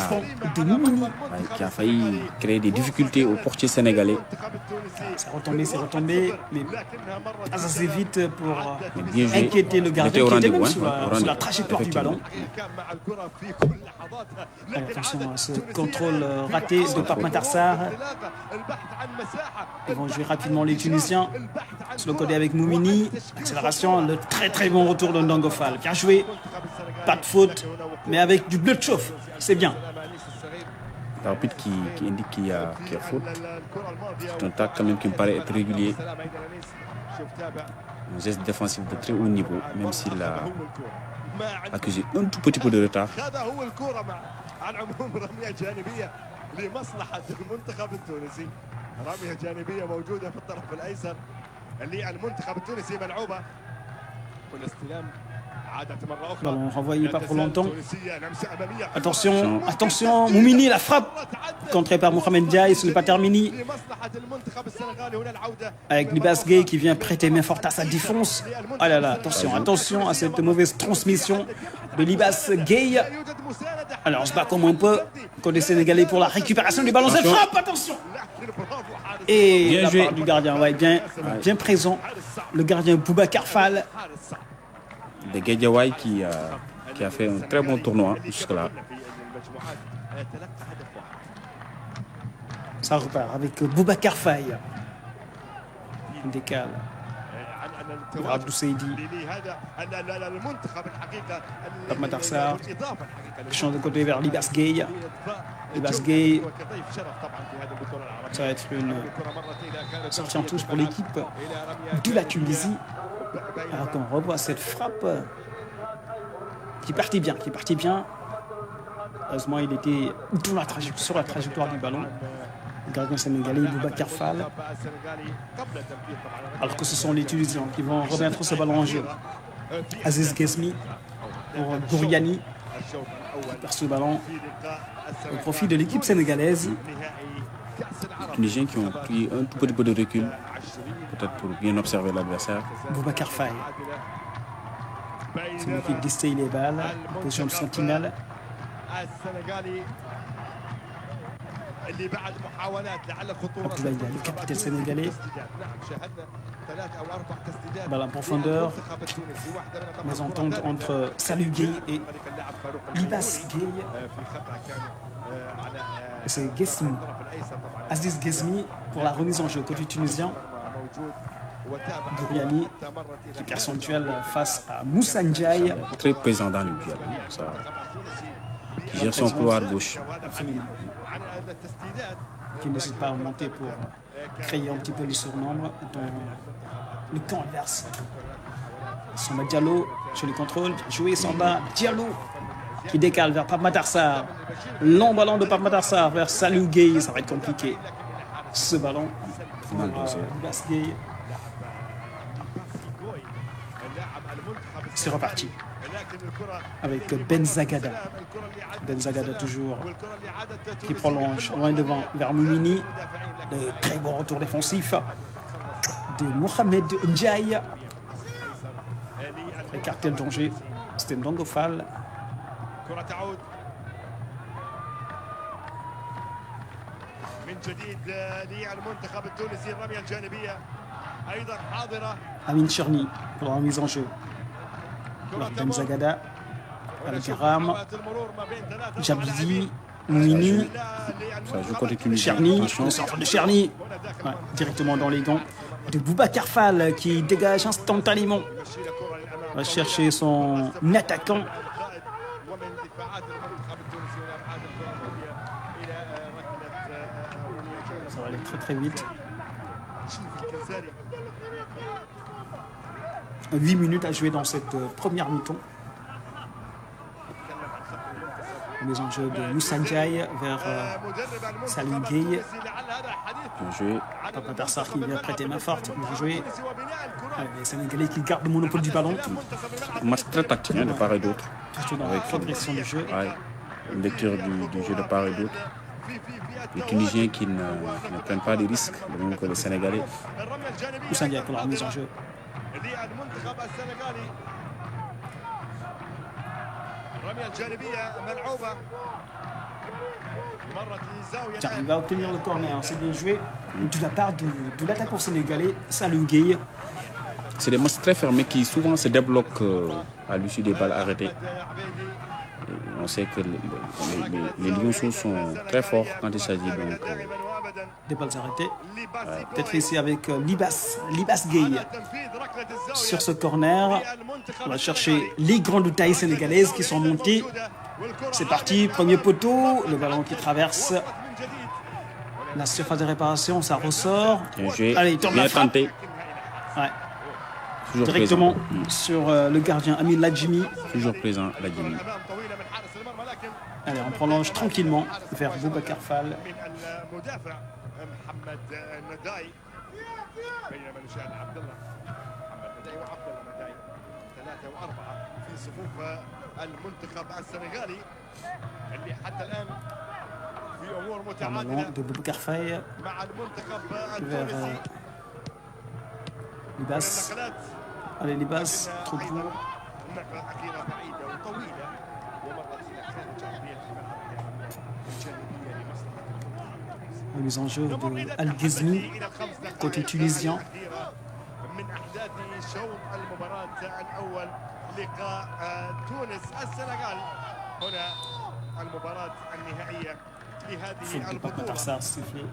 a failli créer des difficultés au portier sénégalais. C'est retombé, mais pas assez vite pour inquiéter le gardien qui était même sur la trajectoire du ballon. Allez, attention à ce contrôle raté de Pape Matar Sarr. Ils vont jouer rapidement les Tunisiens. Sur le côté avec Moumini. Accélération, le très très bon retour de Ndongo Fall. Bien joué, pas de faute, mais avec du bleu de chauffe. C'est bien. L'arbitre qui indique qu'il y a faute. C'est un tacle quand même qui me paraît être régulier. Un geste défensif de très haut niveau, même s'il a accusé un tout petit peu de retard. لمصلحة المنتخب التونسي رمية جانبية موجودة في الطرف الأيسر اللي المنتخب التونسي ملعوبة والاستلام عادت مرة أخرى. Ballon renvoyé pas pour longtemps. Attention, attention, Moumini la frappe contrée par Mohamed Diaye, ce n'est pas terminé. Avec Libas Gueye qui vient prêter main forte à sa défense. Ah là là, attention, attention à cette mauvaise transmission de Libas Gueye. Alors on se bat comme on peut côté sénégalais pour la récupération du ballon. Cette frappe, attention. Et bien la part du gardien, ouais, bien présent. Le gardien Boubacar Fall. De Guédiawaye qui a fait un très bon tournoi jusque-là. Ça repart avec Boubacar Fall. Il décale. Abdou Seydi. Pape Matar Sarr. Change de côté vers Libas Gueye. Libas Gueye. Ça va être une sortie en touche pour l'équipe de la Tunisie. Alors qu'on revoit cette frappe qui partait bien, Heureusement, il était sur la trajectoire du ballon. Le gardien sénégalais, Boubacar Fall. Alors que ce sont les Tunisiens qui vont remettre ce ballon en jeu. Aziz Ghesmi pour Gouriani qui perd ce ballon au profit de l'équipe sénégalaise. Les Tunisiens qui ont pris un tout petit peu de recul, peut-être pour bien observer l'adversaire. Boubacar Fall. C'est lui qui distille les balles, position de sentinelle. Abdoulaye, le capitaine sénégalais. Dans la profondeur, les ententes entre Salou Gueye et Libas Gueye. C'est Guesmi, Aziz Guesmi pour la remise en jeu côté tunisien. Gouriani qui perd son duel face à Moussa Ndiaye. Très présent dans le duel. Qui gère son couloir gauche. Qui n'hésite pas à monter pour créer un petit peu le surnombre dans le camp adverse. Samba Diallo sur le contrôle, joué Samba Diallo qui décale vers Pape Matar Sarr. Long ballon de Pape Matar Sarr vers Salou Gueye, ça va être compliqué. Ce ballon pour Libas Gueye. C'est reparti avec Ben Zagada. Ben Zagada toujours qui prolonge loin devant vers Moumini. De très bon retour défensif de Mohamed Ndiaye. Écarté le danger. C'était Ndongo Fall. Amin Cherni pour la remise en jeu. Ben Zagada avec Ram, Jabidi, Moumini, Cherni, le centre de Cherni, ouais, directement dans les gants de Boubacar Fall qui dégage instantanément. Va chercher son attaquant. Ça va aller très très vite. 8 minutes à jouer dans cette première mi-temps. Les enjeux de Moussa Ndiaye vers Salou Gueye. Bien joué. Pape Matar Sarr qui vient prêter main forte. Bien joué. Les Sénégalais qui gardent le monopole du ballon. Un match très tactique de part et d'autre. Surtout dans la progression du jeu. Ouais, une lecture du jeu de part et d'autre. Les Tunisiens qui ne prennent pas de risques, donc les Sénégalais. Moussa Ndiaye pour la remise en jeu. Tiens, il va obtenir le corner, c'est bien joué de la part de l'attaquant sénégalais Salou Gueye. C'est des matchs très fermés qui souvent se débloquent à l'issue des balles arrêtées. Et on sait que les Lionceaux sont très forts quand il s'agit donc des balles arrêtées. Peut-être ici avec Libas Gueye sur ce corner. On va chercher les grandes tailles sénégalaises qui sont montées. C'est parti, premier poteau, le ballon qui traverse la surface de réparation, ça ressort. Allez, il tourne la frappe. Ouais. Directement sur le gardien Amin Ladjimi. Toujours présent, Ladjimi. Allez, on prolonge tranquillement vers Boubacar Fall. Normalement de Boubacar Fall vers Libas. Allez, Libas, trop court. Les enjeux de Al-Ghezmi, côté tunisien. Faute de Pape Matar Sarr sifflé.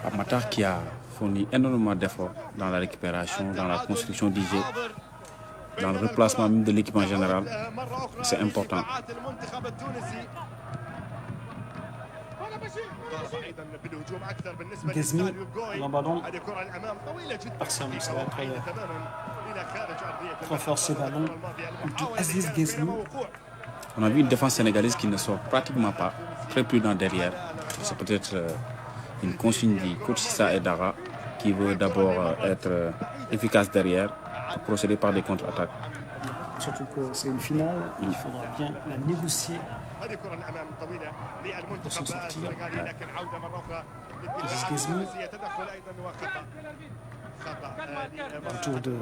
Pape Matar qui a fourni énormément d'efforts dans la récupération, dans la construction du jeu, dans le replacement même de l'équipe en général. C'est important. Ghezmi, l'emballon. Personne ne savait très fort ce ballon de Aziz Ghezmi. On a vu une défense sénégalaise qui ne sort pratiquement pas, très prudent derrière. C'est peut-être une consigne du coach Sissa Edara qui veut d'abord être efficace derrière, procéder par des contre-attaques. Surtout que c'est une finale, il faudra bien la négocier. هذه كرة الأمام طويلة للمنتخب السنغالي لكن عودة مرة أخرى للدفاع التونسي تدخل أيضا وخطأ Autour de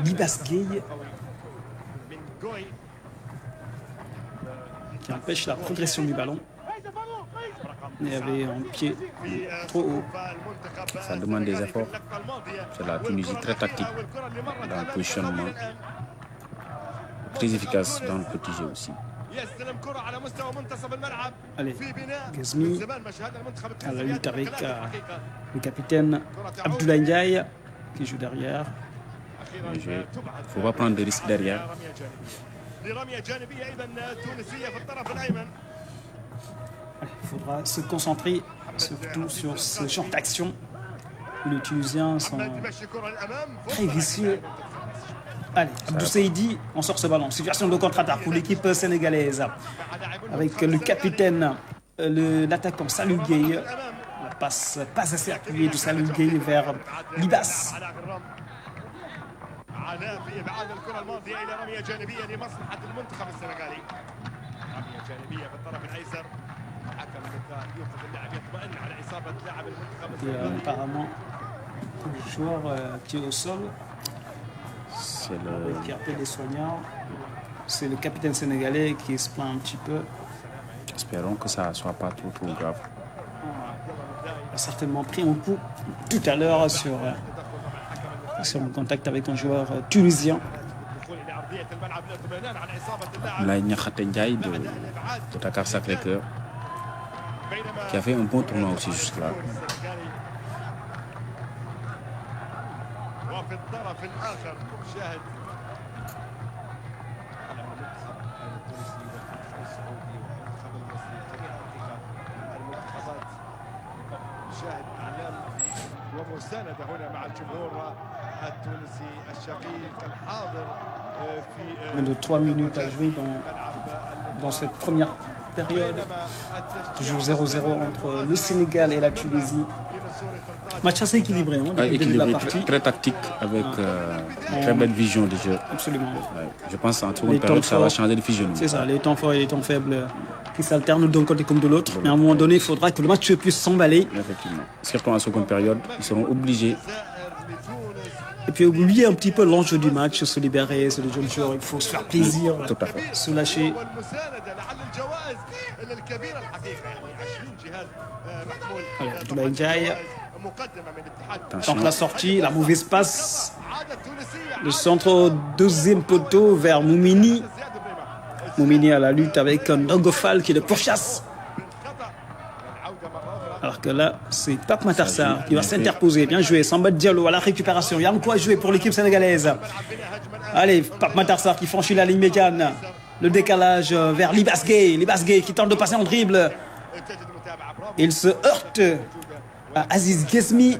Libas Gueye من جوي qui empêche la progression du ballon. Il y avait un pied trop haut. Ça demande des efforts. C'est la Tunisie très tactique dans le positionnement, très efficace dans le petit jeu aussi. يستلم كرة على مستوى منتصف الملعب Allez, في بناء Ghazmi زمان ما شاهدنا المنتخب à la التونسي lutte avec الحقيقة. le capitaine Abdoulaye Ndiaye qui joue derrière. Il ne faut pas prendre de risques derrière. لرمية جانبية إذا تونسية في الطرف الأيمن. Il faudra se concentrer surtout sur ce genre d'action où les Tunisiens sont تمشي كرة الأمام très vicieux. Allez, Abdou Seydi, on sort ce ballon. Situation de contre-attaque pour l'équipe sénégalaise. Avec le capitaine, l'attaquant Salou Gueye. La passe pas assez appuyée de Salou Gueye vers Libas. علاء في ابعاد الكره الماضيه الى رميه جانبيه لمصلحه المنتخب السنغالي. رميه جانبيه في الطرف الايسر. حكم يوقف اللاعب يطمئن على اصابه لاعب المنتخب السنغالي. Apparemment, le joueur qui est au sol, qui appelle les soignants, c'est le capitaine sénégalais qui se plaint un petit peu. Espérons que ça ne soit pas trop grave. Il a certainement pris un coup tout à l'heure sur le contact avec un joueur tunisien. Abdoulaye Ndiaye de Dakar Sacré-Cœur, qui a fait un bon tournoi aussi jusque-là. وفي الطرف الاخر شاهد شاهد اعلام ومسانده هنا مع الجمهور التونسي الشقيق الحاضر في Moins de 3 minutes à jouer dans cette première période. Toujours 0-0 entre le Sénégal et la Tunisie. Match assez équilibré, hein, depuis le début de la Équilibré, partie. très tactique, avec une très belle vision de jeu. Absolument. Ouais, je pense qu'en Les seconde temps période, ça va forts. changer de physionomie. C'est ça, les temps forts et les temps faibles qui s'alternent d'un côté comme de l'autre. Mais à un moment donné, il faudra que le match puisse s'emballer. Effectivement. Surtout en seconde période, ils seront obligés. Et puis oublier un petit peu l'enjeu du match, se libérer, c'est le jeune joueur, il faut se faire plaisir, Tout à fait. se lâcher. والمسانده لعل الجوائز الكبيره الحقيقه يعني 20 جهاز محمول Allez, Abdoulaye Ndiaye مقدمه من الاتحاد. tente la sortie, la mauvaise passe. عاده تونسيه Le centre au deuxième poteau vers Moumini. زياد بريمه Moumini à la lutte avec un Dogofal qui le pourchasse. خطا العوده مره اخرى. Alors que là, c'est Pape Matarsar qui va s'interposer. Bien joué, Samba Diallo à la récupération. Il y a quoi jouer pour l'équipe sénégalaise. Allez, Pape Matarsar qui franchit la ligne médiane. Le décalage vers Libas Gueye. Libas Gueye qui tente de passer en dribble. تجد المتابعه برافو. Il se heurte à Aziz Ghazmi.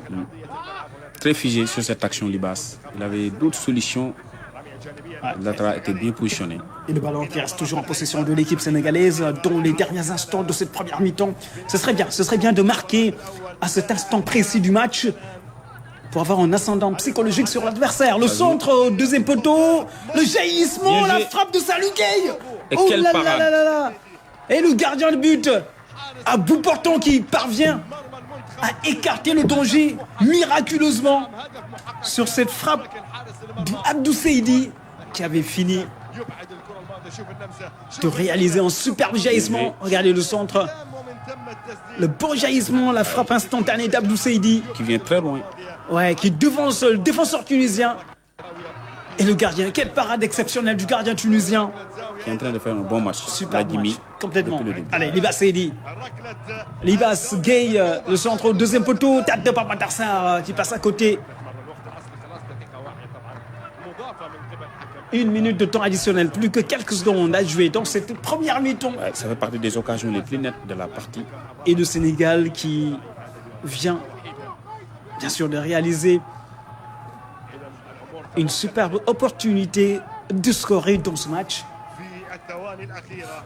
Très figé sur cette action Libas. Il avait d'autres solutions. Le latéral était bien positionné. Et le ballon qui reste toujours en possession de l'équipe sénégalaise dans les derniers instants de cette première mi-temps. Ce serait bien de marquer à cet instant précis du match pour avoir un ascendant psychologique sur l'adversaire. Le centre au deuxième poteau, le jaillissement, Bien la joué. frappe de Salou Gueye. Et Oh quelle là là parade. là là là. Et le gardien de but, à bout portant, qui parvient à écarter le danger miraculeusement sur cette frappe d'Abdou Seydi qui avait fini يبعد الكره الماضيه. شوف اللمسه. de réaliser un superbe jaillissement. Regardez le centre, ومن ثم التسديد. le bon jaillissement, la frappe instantanée d'Abdou Seydi, Qui vient très loin. ouais, qui devance le défenseur tunisien. Et le gardien, quelle parade exceptionnelle du gardien tunisien. Qui est en train de faire un bon match. Super Vladimir, match, complètement. depuis le début. Allez, Libas Seydi, ركله Libas Gueye, le centre au deuxième poteau, tête de Pape Matarsar qui passe à côté. خلاص دقيقه واحده طبعا مضافه من قبل حكم. 1 minute de temps additionnel, plus que quelques secondes à jouer dans cette première mi-temps. Ouais, ça fait partie des occasions les plus nettes de la partie. Et le Sénégal qui vient bien sûr de réaliser une superbe opportunité de scorer dans ce match. في الثواني الاخيره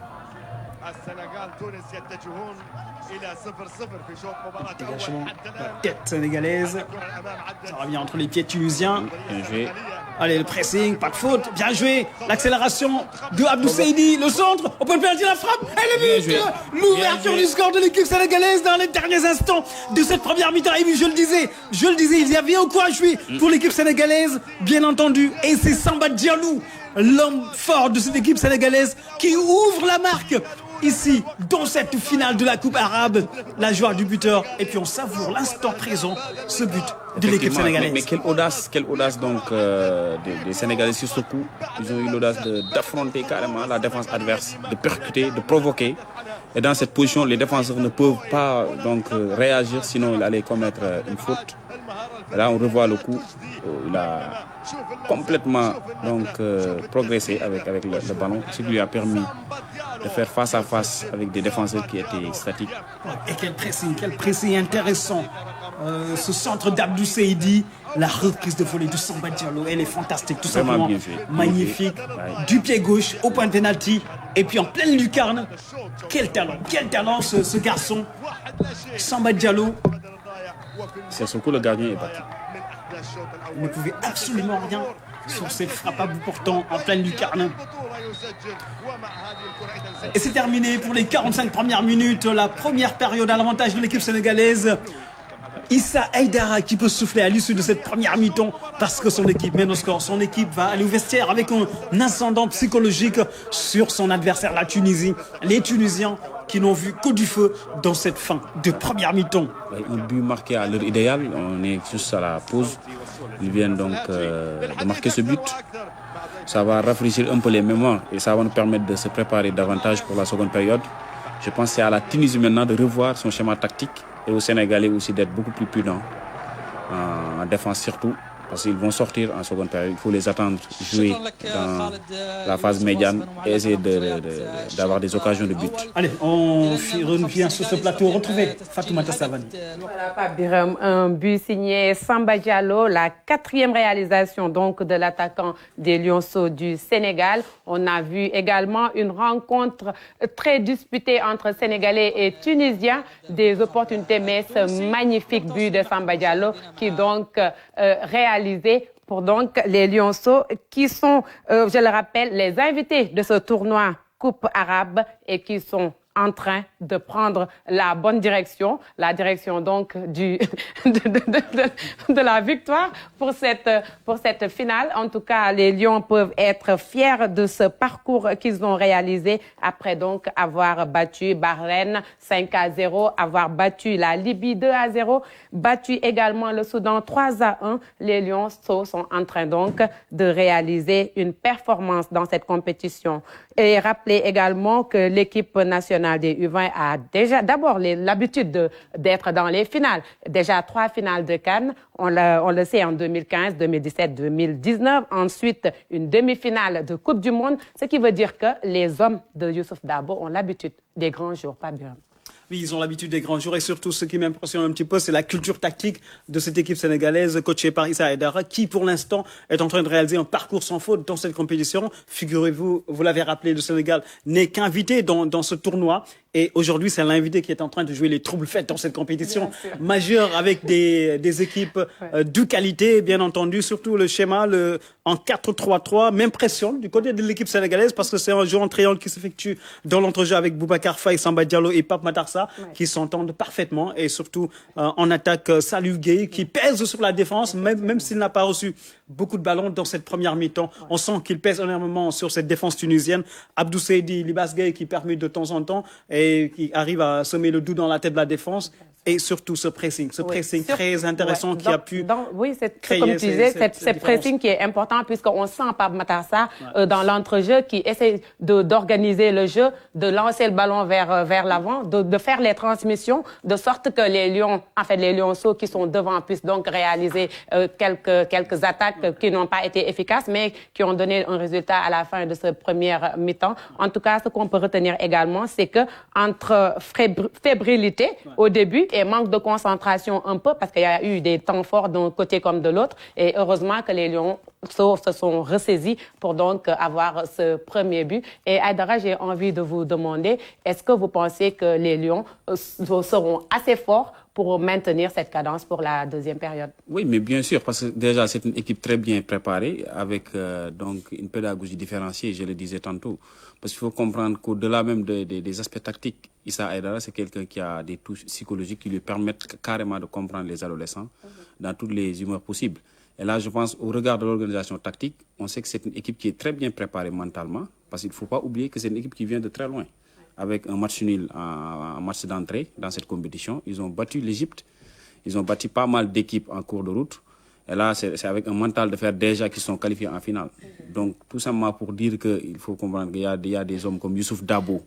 Dégagement, la tête sénégalaise. Ça revient entre les pieds tunisiens. Bien joué. Allez, le pressing, pas de faute, bien joué. L'accélération de Abdou Saïdi, le centre, on peut perdre la frappe. Et le but, l'ouverture du score de l'équipe sénégalaise dans les derniers instants de cette première mi-temps. Et oui, je le disais, il y avait au quoi jouer pour l'équipe sénégalaise, bien entendu. Et c'est Samba Diallo, l'homme fort de cette équipe sénégalaise, qui ouvre la marque ici, dans cette finale de la Coupe arabe, la joie du buteur. Et puis on savoure l'instant présent, ce but de l'équipe sénégalaise. Mais quelle audace donc des Sénégalais sur ce coup. Ils ont eu l'audace d'affronter carrément la défense adverse, de percuter, de provoquer. Et dans cette position, les défenseurs ne peuvent pas donc réagir, sinon ils allaient commettre une faute. Et là, on revoit le coup. Il a complètement donc progressé avec le ballon, ce qui lui a permis de faire face à face avec des défenseurs qui étaient statiques. Et quel pressing intéressant. Ce centre d'Abdou Saïdi, la reprise de volée de Samba Diallo, elle est fantastique, tout simplement. Bien fait. Magnifique. Du pied gauche au point de pénalty. Et puis en pleine lucarne. Quel talent ce garçon. Samba Diallo. C'est ce coup le gardien est battu. Il ne pouvait absolument rien sur cette frappe à bout portant en pleine lucarne. Et c'est terminé pour les 45 premières minutes. La première période à l'avantage de l'équipe sénégalaise. Issa Haïdara qui peut souffler à l'issue de cette première mi-temps parce que son équipe mène au score. Son équipe va aller au vestiaire avec un ascendant psychologique sur son adversaire, la Tunisie. Les Tunisiens qui n'ont vu que du feu dans cette fin de première mi-temps. Un but marqué à l'heure idéale, on est juste à la pause. Ils viennent donc de marquer ce but. Ça va rafraîchir un peu les mémoires et ça va nous permettre de se préparer davantage pour la seconde période. Je pense que c'est à la Tunisie maintenant de revoir son schéma tactique et aux Sénégalais aussi d'être beaucoup plus prudents en défense surtout. Parce qu'ils vont sortir en seconde période. Il faut les attendre jouer dans la phase médiane et essayer d'avoir des occasions de but. Allez, on revient sur ce plateau. Retrouvez Fatoumata Savani. Voilà, Pape Birame, un but signé Samba Diallo, la 4e réalisation donc de l'attaquant des Lionceaux du Sénégal. On a vu également une rencontre très disputée entre Sénégalais et Tunisiens. Des opportunités, mais ce magnifique but de Samba Diallo qui donc réalisé pour donc les Lionceaux qui sont, je le rappelle, les invités de ce tournoi Coupe arabe et qui sont en train de prendre la bonne direction, la direction donc de la victoire pour cette finale. En tout cas, les Lions peuvent être fiers de ce parcours qu'ils ont réalisé après donc avoir battu Bahreïn 5-0, avoir battu la Libye 2-0, battu également le Soudan 3-1. Les Lions sont en train donc de réaliser une performance dans cette compétition. Et rappeler également que l'équipe nationale des U20 a déjà d'abord l'habitude d'être dans les finales. Déjà 3 finales de CAN, on le sait en 2015, 2017, 2019. Ensuite, une demi-finale de Coupe du Monde, ce qui veut dire que les hommes de Youssouf Dabo ont l'habitude des grands jours, pas bien. Oui, ils ont l'habitude des grands jours et surtout ce qui m'impressionne un petit peu, c'est la culture tactique de cette équipe sénégalaise coachée par Issa Haïdara qui, pour l'instant, est en train de réaliser un parcours sans faute dans cette compétition. Figurez-vous, vous l'avez rappelé, le Sénégal n'est qu'invité dans ce tournoi. Et aujourd'hui, c'est l'invité qui est en train de jouer les troubles faits dans cette compétition majeure avec des équipes de qualité, bien entendu. Surtout le schéma en 4-3-3 m'impressionne du côté de l'équipe sénégalaise parce que c'est un jeu en triangle qui s'effectue dans l'entrejeu avec Boubacar Faye, Samba Diallo et Pape Matarsa qui s'entendent parfaitement. Et surtout en attaque, Salif Gueye qui pèse sur la défense, même s'il n'a pas reçu beaucoup de ballons dans cette première mi-temps. On sent qu'il pèse énormément sur cette défense tunisienne. Abdou Saïdi, Libas Gueye qui permet de temps en temps et qui arrive à semer le doute dans la tête de la défense. Et surtout ce pressing très intéressant qui a pu créer comme tu disais, cette pressing qui est important puisqu'on sent Pape Matarsa dans l'entrejeu qui essaie d'organiser le jeu, de lancer le ballon vers l'avant, de faire les transmissions de sorte que les Lions, en fait les Lionceaux qui sont devant puissent donc réaliser quelques attaques qui n'ont pas été efficaces mais qui ont donné un résultat à la fin de ce premier mi-temps. En tout cas, ce qu'on peut retenir également, c'est que entre fébrilité au début et manque de concentration un peu parce qu'il y a eu des temps forts d'un côté comme de l'autre. Et heureusement que les Lions se sont ressaisis pour donc avoir ce premier but. Et Aïdara, j'ai envie de vous demander, est-ce que vous pensez que les Lions seront assez forts pour maintenir cette cadence pour la deuxième période? Oui, mais bien sûr, parce que déjà, c'est une équipe très bien préparée, avec donc une pédagogie différenciée, je le disais tantôt. Parce qu'il faut comprendre qu'au-delà même des aspects tactiques, Issa Aïdara, c'est quelqu'un qui a des touches psychologiques qui lui permettent carrément de comprendre les adolescents dans toutes les humeurs possibles. Et là, je pense, au regard de l'organisation tactique, on sait que c'est une équipe qui est très bien préparée mentalement, parce qu'il ne faut pas oublier que c'est une équipe qui vient de très loin. Avec un match nul en match d'entrée dans cette compétition. Ils ont battu l'Égypte, ils ont battu pas mal d'équipes en cours de route. Et là, c'est avec un mental de fer déjà qu'ils sont qualifiés en finale. Donc, tout simplement pour dire qu'il faut comprendre qu'il y a des hommes comme Youssouf Dabo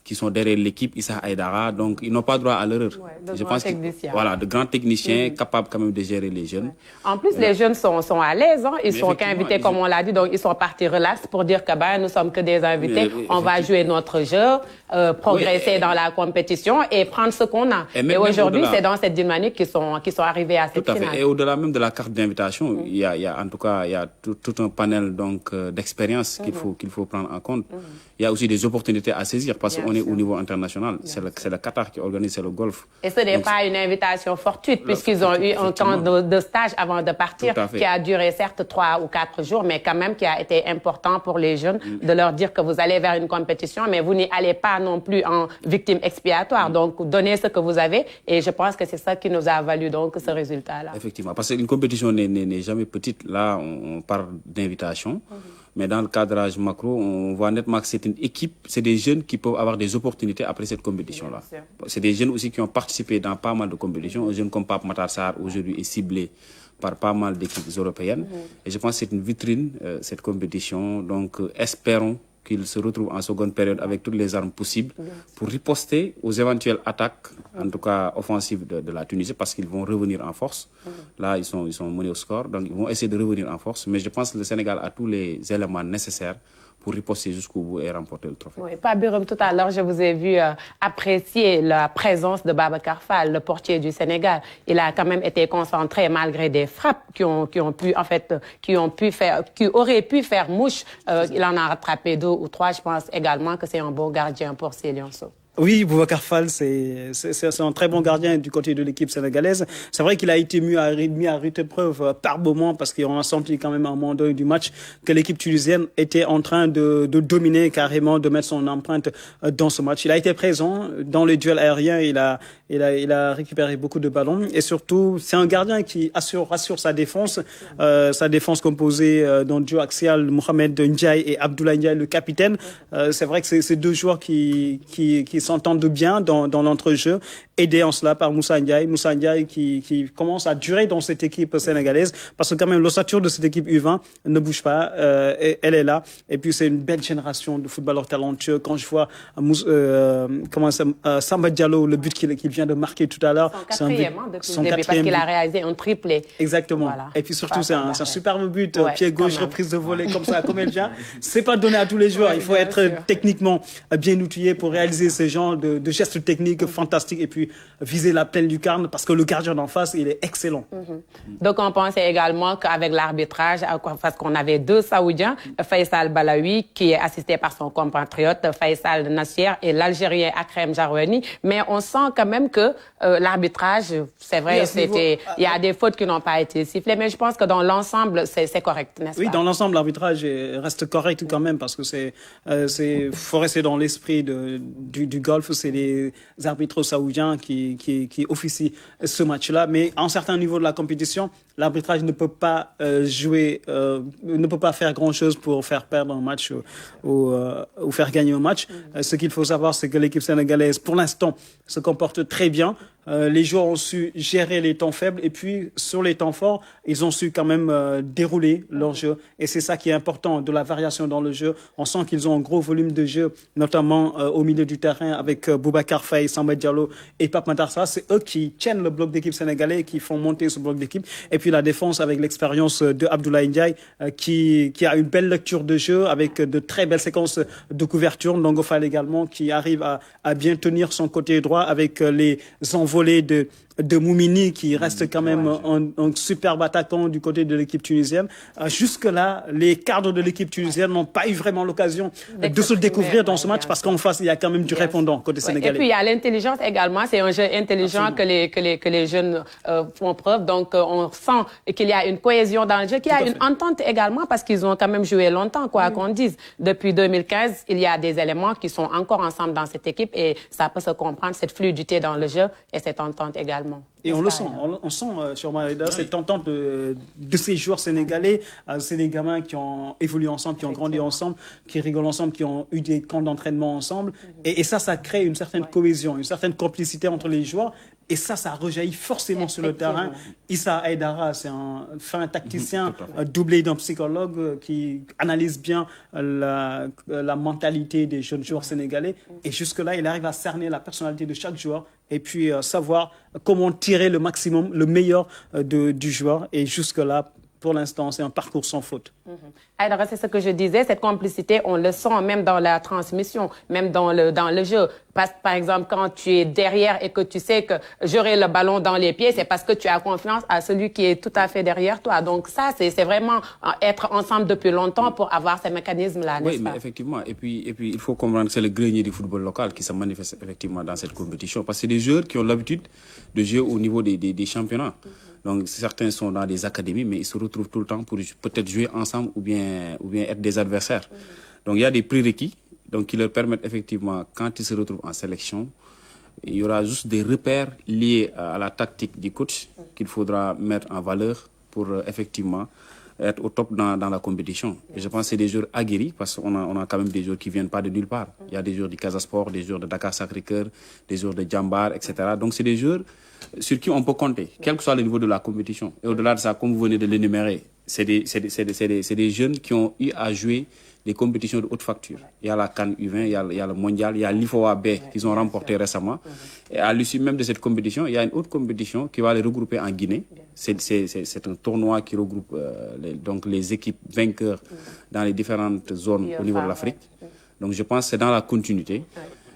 qui sont derrière l'équipe, Issa Aïdara, donc ils n'ont pas droit à l'erreur. Je pense voilà, de grands techniciens capables quand même de gérer les jeunes. En plus, les jeunes sont à l'aise, hein. Ils sont qu'invités, comme on l'a dit, donc ils sont partis relax pour dire que nous sommes que des invités, on va jouer notre jeu, progresser dans la compétition et prendre ce qu'on a. Et aujourd'hui, c'est dans cette dynamique qu'ils sont arrivés à cette finale. Tout à fait. Et au-delà même de la carte d'invitation, il y a en tout cas tout un panel donc d'expérience qu'il faut prendre en compte. Il y a aussi des opportunités à saisir parce qu'on est au niveau international. C'est le Qatar qui organise, c'est le Golfe. Et ce n'est pas une invitation fortuite puisqu'ils ont eu un camp de stage avant de partir qui a duré certes 3 ou 4 jours, mais quand même qui a été important pour les jeunes de leur dire que vous allez vers une compétition, mais vous n'y allez pas non plus en victime expiatoire. Donc, donnez ce que vous avez et je pense que c'est ça qui nous a valu donc ce résultat-là. Effectivement, parce qu'une compétition n'est jamais petite. Là, on parle d'invitation. Mais dans le cadrage macro, on voit nettement que c'est une équipe, c'est des jeunes qui peuvent avoir des opportunités après cette compétition-là. C'est des jeunes aussi qui ont participé dans pas mal de compétitions. Un jeune comme Pape Matar Sarr, aujourd'hui, est ciblé par pas mal d'équipes européennes. Et je pense que c'est une vitrine, cette compétition. Donc, espérons qu'ils se retrouvent en seconde période avec toutes les armes possibles pour riposter aux éventuelles attaques, en tout cas offensives de la Tunisie, parce qu'ils vont revenir en force. Là, ils sont menés au score, donc ils vont essayer de revenir en force. Mais je pense que le Sénégal a tous les éléments nécessaires pour riposter jusqu'au bout et remporter le trophée. Oui, Pape Birame, tout à l'heure, je vous ai vu apprécier la présence de Babacar Fall, le portier du Sénégal. Il a quand même été concentré malgré des frappes qui auraient pu faire mouche. Il en a rattrapé 2 ou 3. Je pense également que c'est un bon gardien pour ces Lionceaux. Oui, Boubacar Fall, c'est un très bon gardien du côté de l'équipe sénégalaise. C'est vrai qu'il a été mis à rude épreuve par moment parce qu'on a senti quand même à un moment donné du match que l'équipe tunisienne était en train de dominer carrément, de mettre son empreinte dans ce match. Il a été présent dans les duels aériens, il a récupéré beaucoup de ballons et surtout, c'est un gardien qui rassure sa défense composée d'un duo axial, Mohamed Ndiaye et Abdoulaye Ndiaye, le capitaine. C'est vrai que c'est 2 joueurs qui s'entendent bien dans l'entrejeu, aidé en cela par Moussa Ndiaye qui commence à durer dans cette équipe sénégalaise parce que quand même l'ossature de cette équipe U20 ne bouge pas, elle est là et puis c'est une belle génération de footballeurs talentueux. Quand je vois Samba Diallo, le but qu'il vient de marquer tout à l'heure, c'est son quatrième parce qu'il a réalisé un triplé. Exactement. Voilà. Et puis surtout c'est un superbe but, pied gauche, reprise de volée comme ça, comme elle vient. C'est pas donné à tous les joueurs, il faut être techniquement bien outillé pour réaliser ce genre de gestes techniques fantastiques et puis viser la pleine lucarne parce que le gardien d'en face, il est excellent. Donc, on pensait également qu'avec l'arbitrage, parce qu'on avait 2 Saoudiens, Faisal Balaoui, qui est assisté par son compatriote Faisal Nassier et l'Algérien Akrem Jarouani, mais on sent quand même que l'arbitrage, c'est vrai, il y a des fautes qui n'ont pas été sifflées, mais je pense que dans l'ensemble, c'est correct, n'est-ce pas? Oui, dans l'ensemble, l'arbitrage reste correct quand même parce que faut rester dans l'esprit du golf, c'est les arbitres saoudiens qui officient ce match-là. Mais à un certain niveau de la compétition, l'arbitrage ne peut pas ne peut pas faire grand-chose pour faire perdre un match ou faire gagner un match. Ce qu'il faut savoir, c'est que l'équipe sénégalaise, pour l'instant, se comporte très bien. Les joueurs ont su gérer les temps faibles et puis sur les temps forts, ils ont su quand même dérouler leur jeu. Et c'est ça qui est important, de la variation dans le jeu. On sent qu'ils ont un gros volume de jeu, notamment au milieu du terrain avec Boubacar Faye, Samba Diallo et Pape Matar Sarr. C'est eux qui tiennent le bloc d'équipe sénégalais, qui font monter ce bloc d'équipe. Et puis la défense avec l'expérience de Abdoulaye Ndiaye qui a une belle lecture de jeu avec de très belles séquences de couverture. Ndongo Fall également qui arrive à bien tenir son côté droit avec les envolées de de Moumini qui reste quand même un superbe attaquant du côté de l'équipe tunisienne. Jusque-là, les cadres de l'équipe tunisienne n'ont pas eu vraiment l'occasion de se découvrir dans ce match parce qu'en face, il y a quand même du répondant côté sénégalais. Et puis, il y a l'intelligence également. C'est un jeu intelligent que les jeunes font preuve. Donc, on sent qu'il y a une cohésion dans le jeu, qu'il y a une entente également parce qu'ils ont quand même joué longtemps, quoi qu'on dise. Depuis 2015, il y a des éléments qui sont encore ensemble dans cette équipe et ça peut se comprendre, cette fluidité dans le jeu et cette entente également. Et on le sent, on sent sur Maïda cette entente de ces joueurs sénégalais, c'est des gamins qui ont évolué ensemble, qui ont grandi ensemble, qui rigolent ensemble, qui ont eu des camps d'entraînement ensemble. Et ça crée une certaine cohésion, une certaine complicité entre les joueurs. Et ça rejaillit forcément sur le terrain. Issa Aïdara, c'est un fin tacticien doublé d'un psychologue qui analyse bien la mentalité des jeunes joueurs sénégalais. Et jusque-là, il arrive à cerner la personnalité de chaque joueur et puis savoir comment tirer le maximum, le meilleur du joueur. Et jusque-là, pour l'instant, c'est un parcours sans faute. Alors, c'est ce que je disais, cette complicité, on le sent même dans la transmission, même dans le jeu. Par exemple, quand tu es derrière et que tu sais que j'aurai le ballon dans les pieds, c'est parce que tu as confiance à celui qui est tout à fait derrière toi. Donc ça, c'est vraiment être ensemble depuis longtemps pour avoir ces mécanismes-là, n'est-ce pas? Oui, mais effectivement. Et puis, il faut comprendre que c'est le grenier du football local qui se manifeste effectivement dans cette compétition. Parce que c'est des joueurs qui ont l'habitude de jouer au niveau des championnats. Donc certains sont dans des académies, mais ils se retrouvent tout le temps pour peut-être jouer ensemble ou bien être des adversaires. Donc il y a des prérequis qui leur permettent effectivement, quand ils se retrouvent en sélection, il y aura juste des repères liés à la tactique du coach qu'il faudra mettre en valeur pour effectivement être au top dans la compétition. Et je pense que c'est des joueurs aguerris parce qu'on a quand même des joueurs qui ne viennent pas de nulle part. Il y a des joueurs du Casa Sport, des joueurs de Dakar Sacré-Cœur, des joueurs de Djambar, etc. Donc c'est des joueurs sur qui on peut compter, quel que soit le niveau de la compétition. Et au-delà de ça, comme vous venez de l'énumérer, c'est des jeunes qui ont eu à jouer des compétitions de haute facture. Il y a la CAN U20, il y a le Mondial, il y a l'IFOA B qu'ils ont remporté récemment. Et à l'issue même de cette compétition, il y a une autre compétition qui va les regrouper en Guinée. C'est un tournoi qui regroupe les équipes vainqueurs dans les différentes zones au niveau de l'Afrique. Donc je pense que c'est dans la continuité.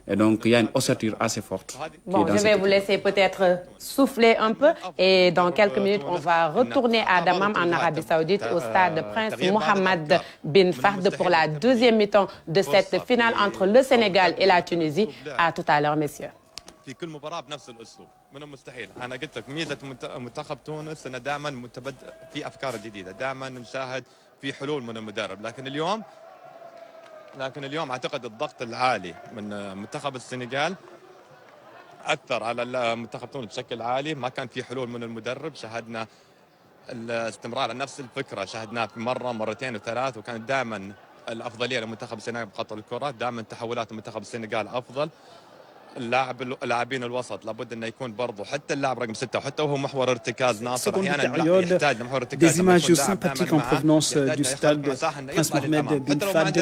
Et donc, il y a une ossature assez forte. Bon, je vais vous laisser peut-être souffler un peu. Et dans quelques minutes, on va retourner à Dammam en Arabie Saoudite au stade Prince Mohammed bin Fahd pour la deuxième mi-temps de cette finale entre le Sénégal et la Tunisie. À tout à l'heure, messieurs. في كل مباراة بنفس الأسلوب من المستحيل. أنا قلت لك ميزة منتخب تونس أنه دائما متبدل في أفكار جديدة، دائما نشاهد في حلول من المدرب، لكن اليوم أعتقد الضغط العالي من منتخب السنغال أثر على منتخب تونس بشكل عالي، ما كان في حلول من المدرب، شاهدنا الاستمرار على نفس الفكرة، شاهدناه في مرة مرتين وثلاث، وكانت دائما الأفضلية لمنتخب السنغال بخط الكرة، دائما تحولات منتخب السنغال أفضل. اللاعبين الوسط لابد انه يكون برضه حتى اللاعب رقم 6 وحتى وهو محور ارتكاز ناصر احيانا يحتاج محور ارتكاز. Des images sympathiques en provenance du stade Prince Mohammed bin Fahd.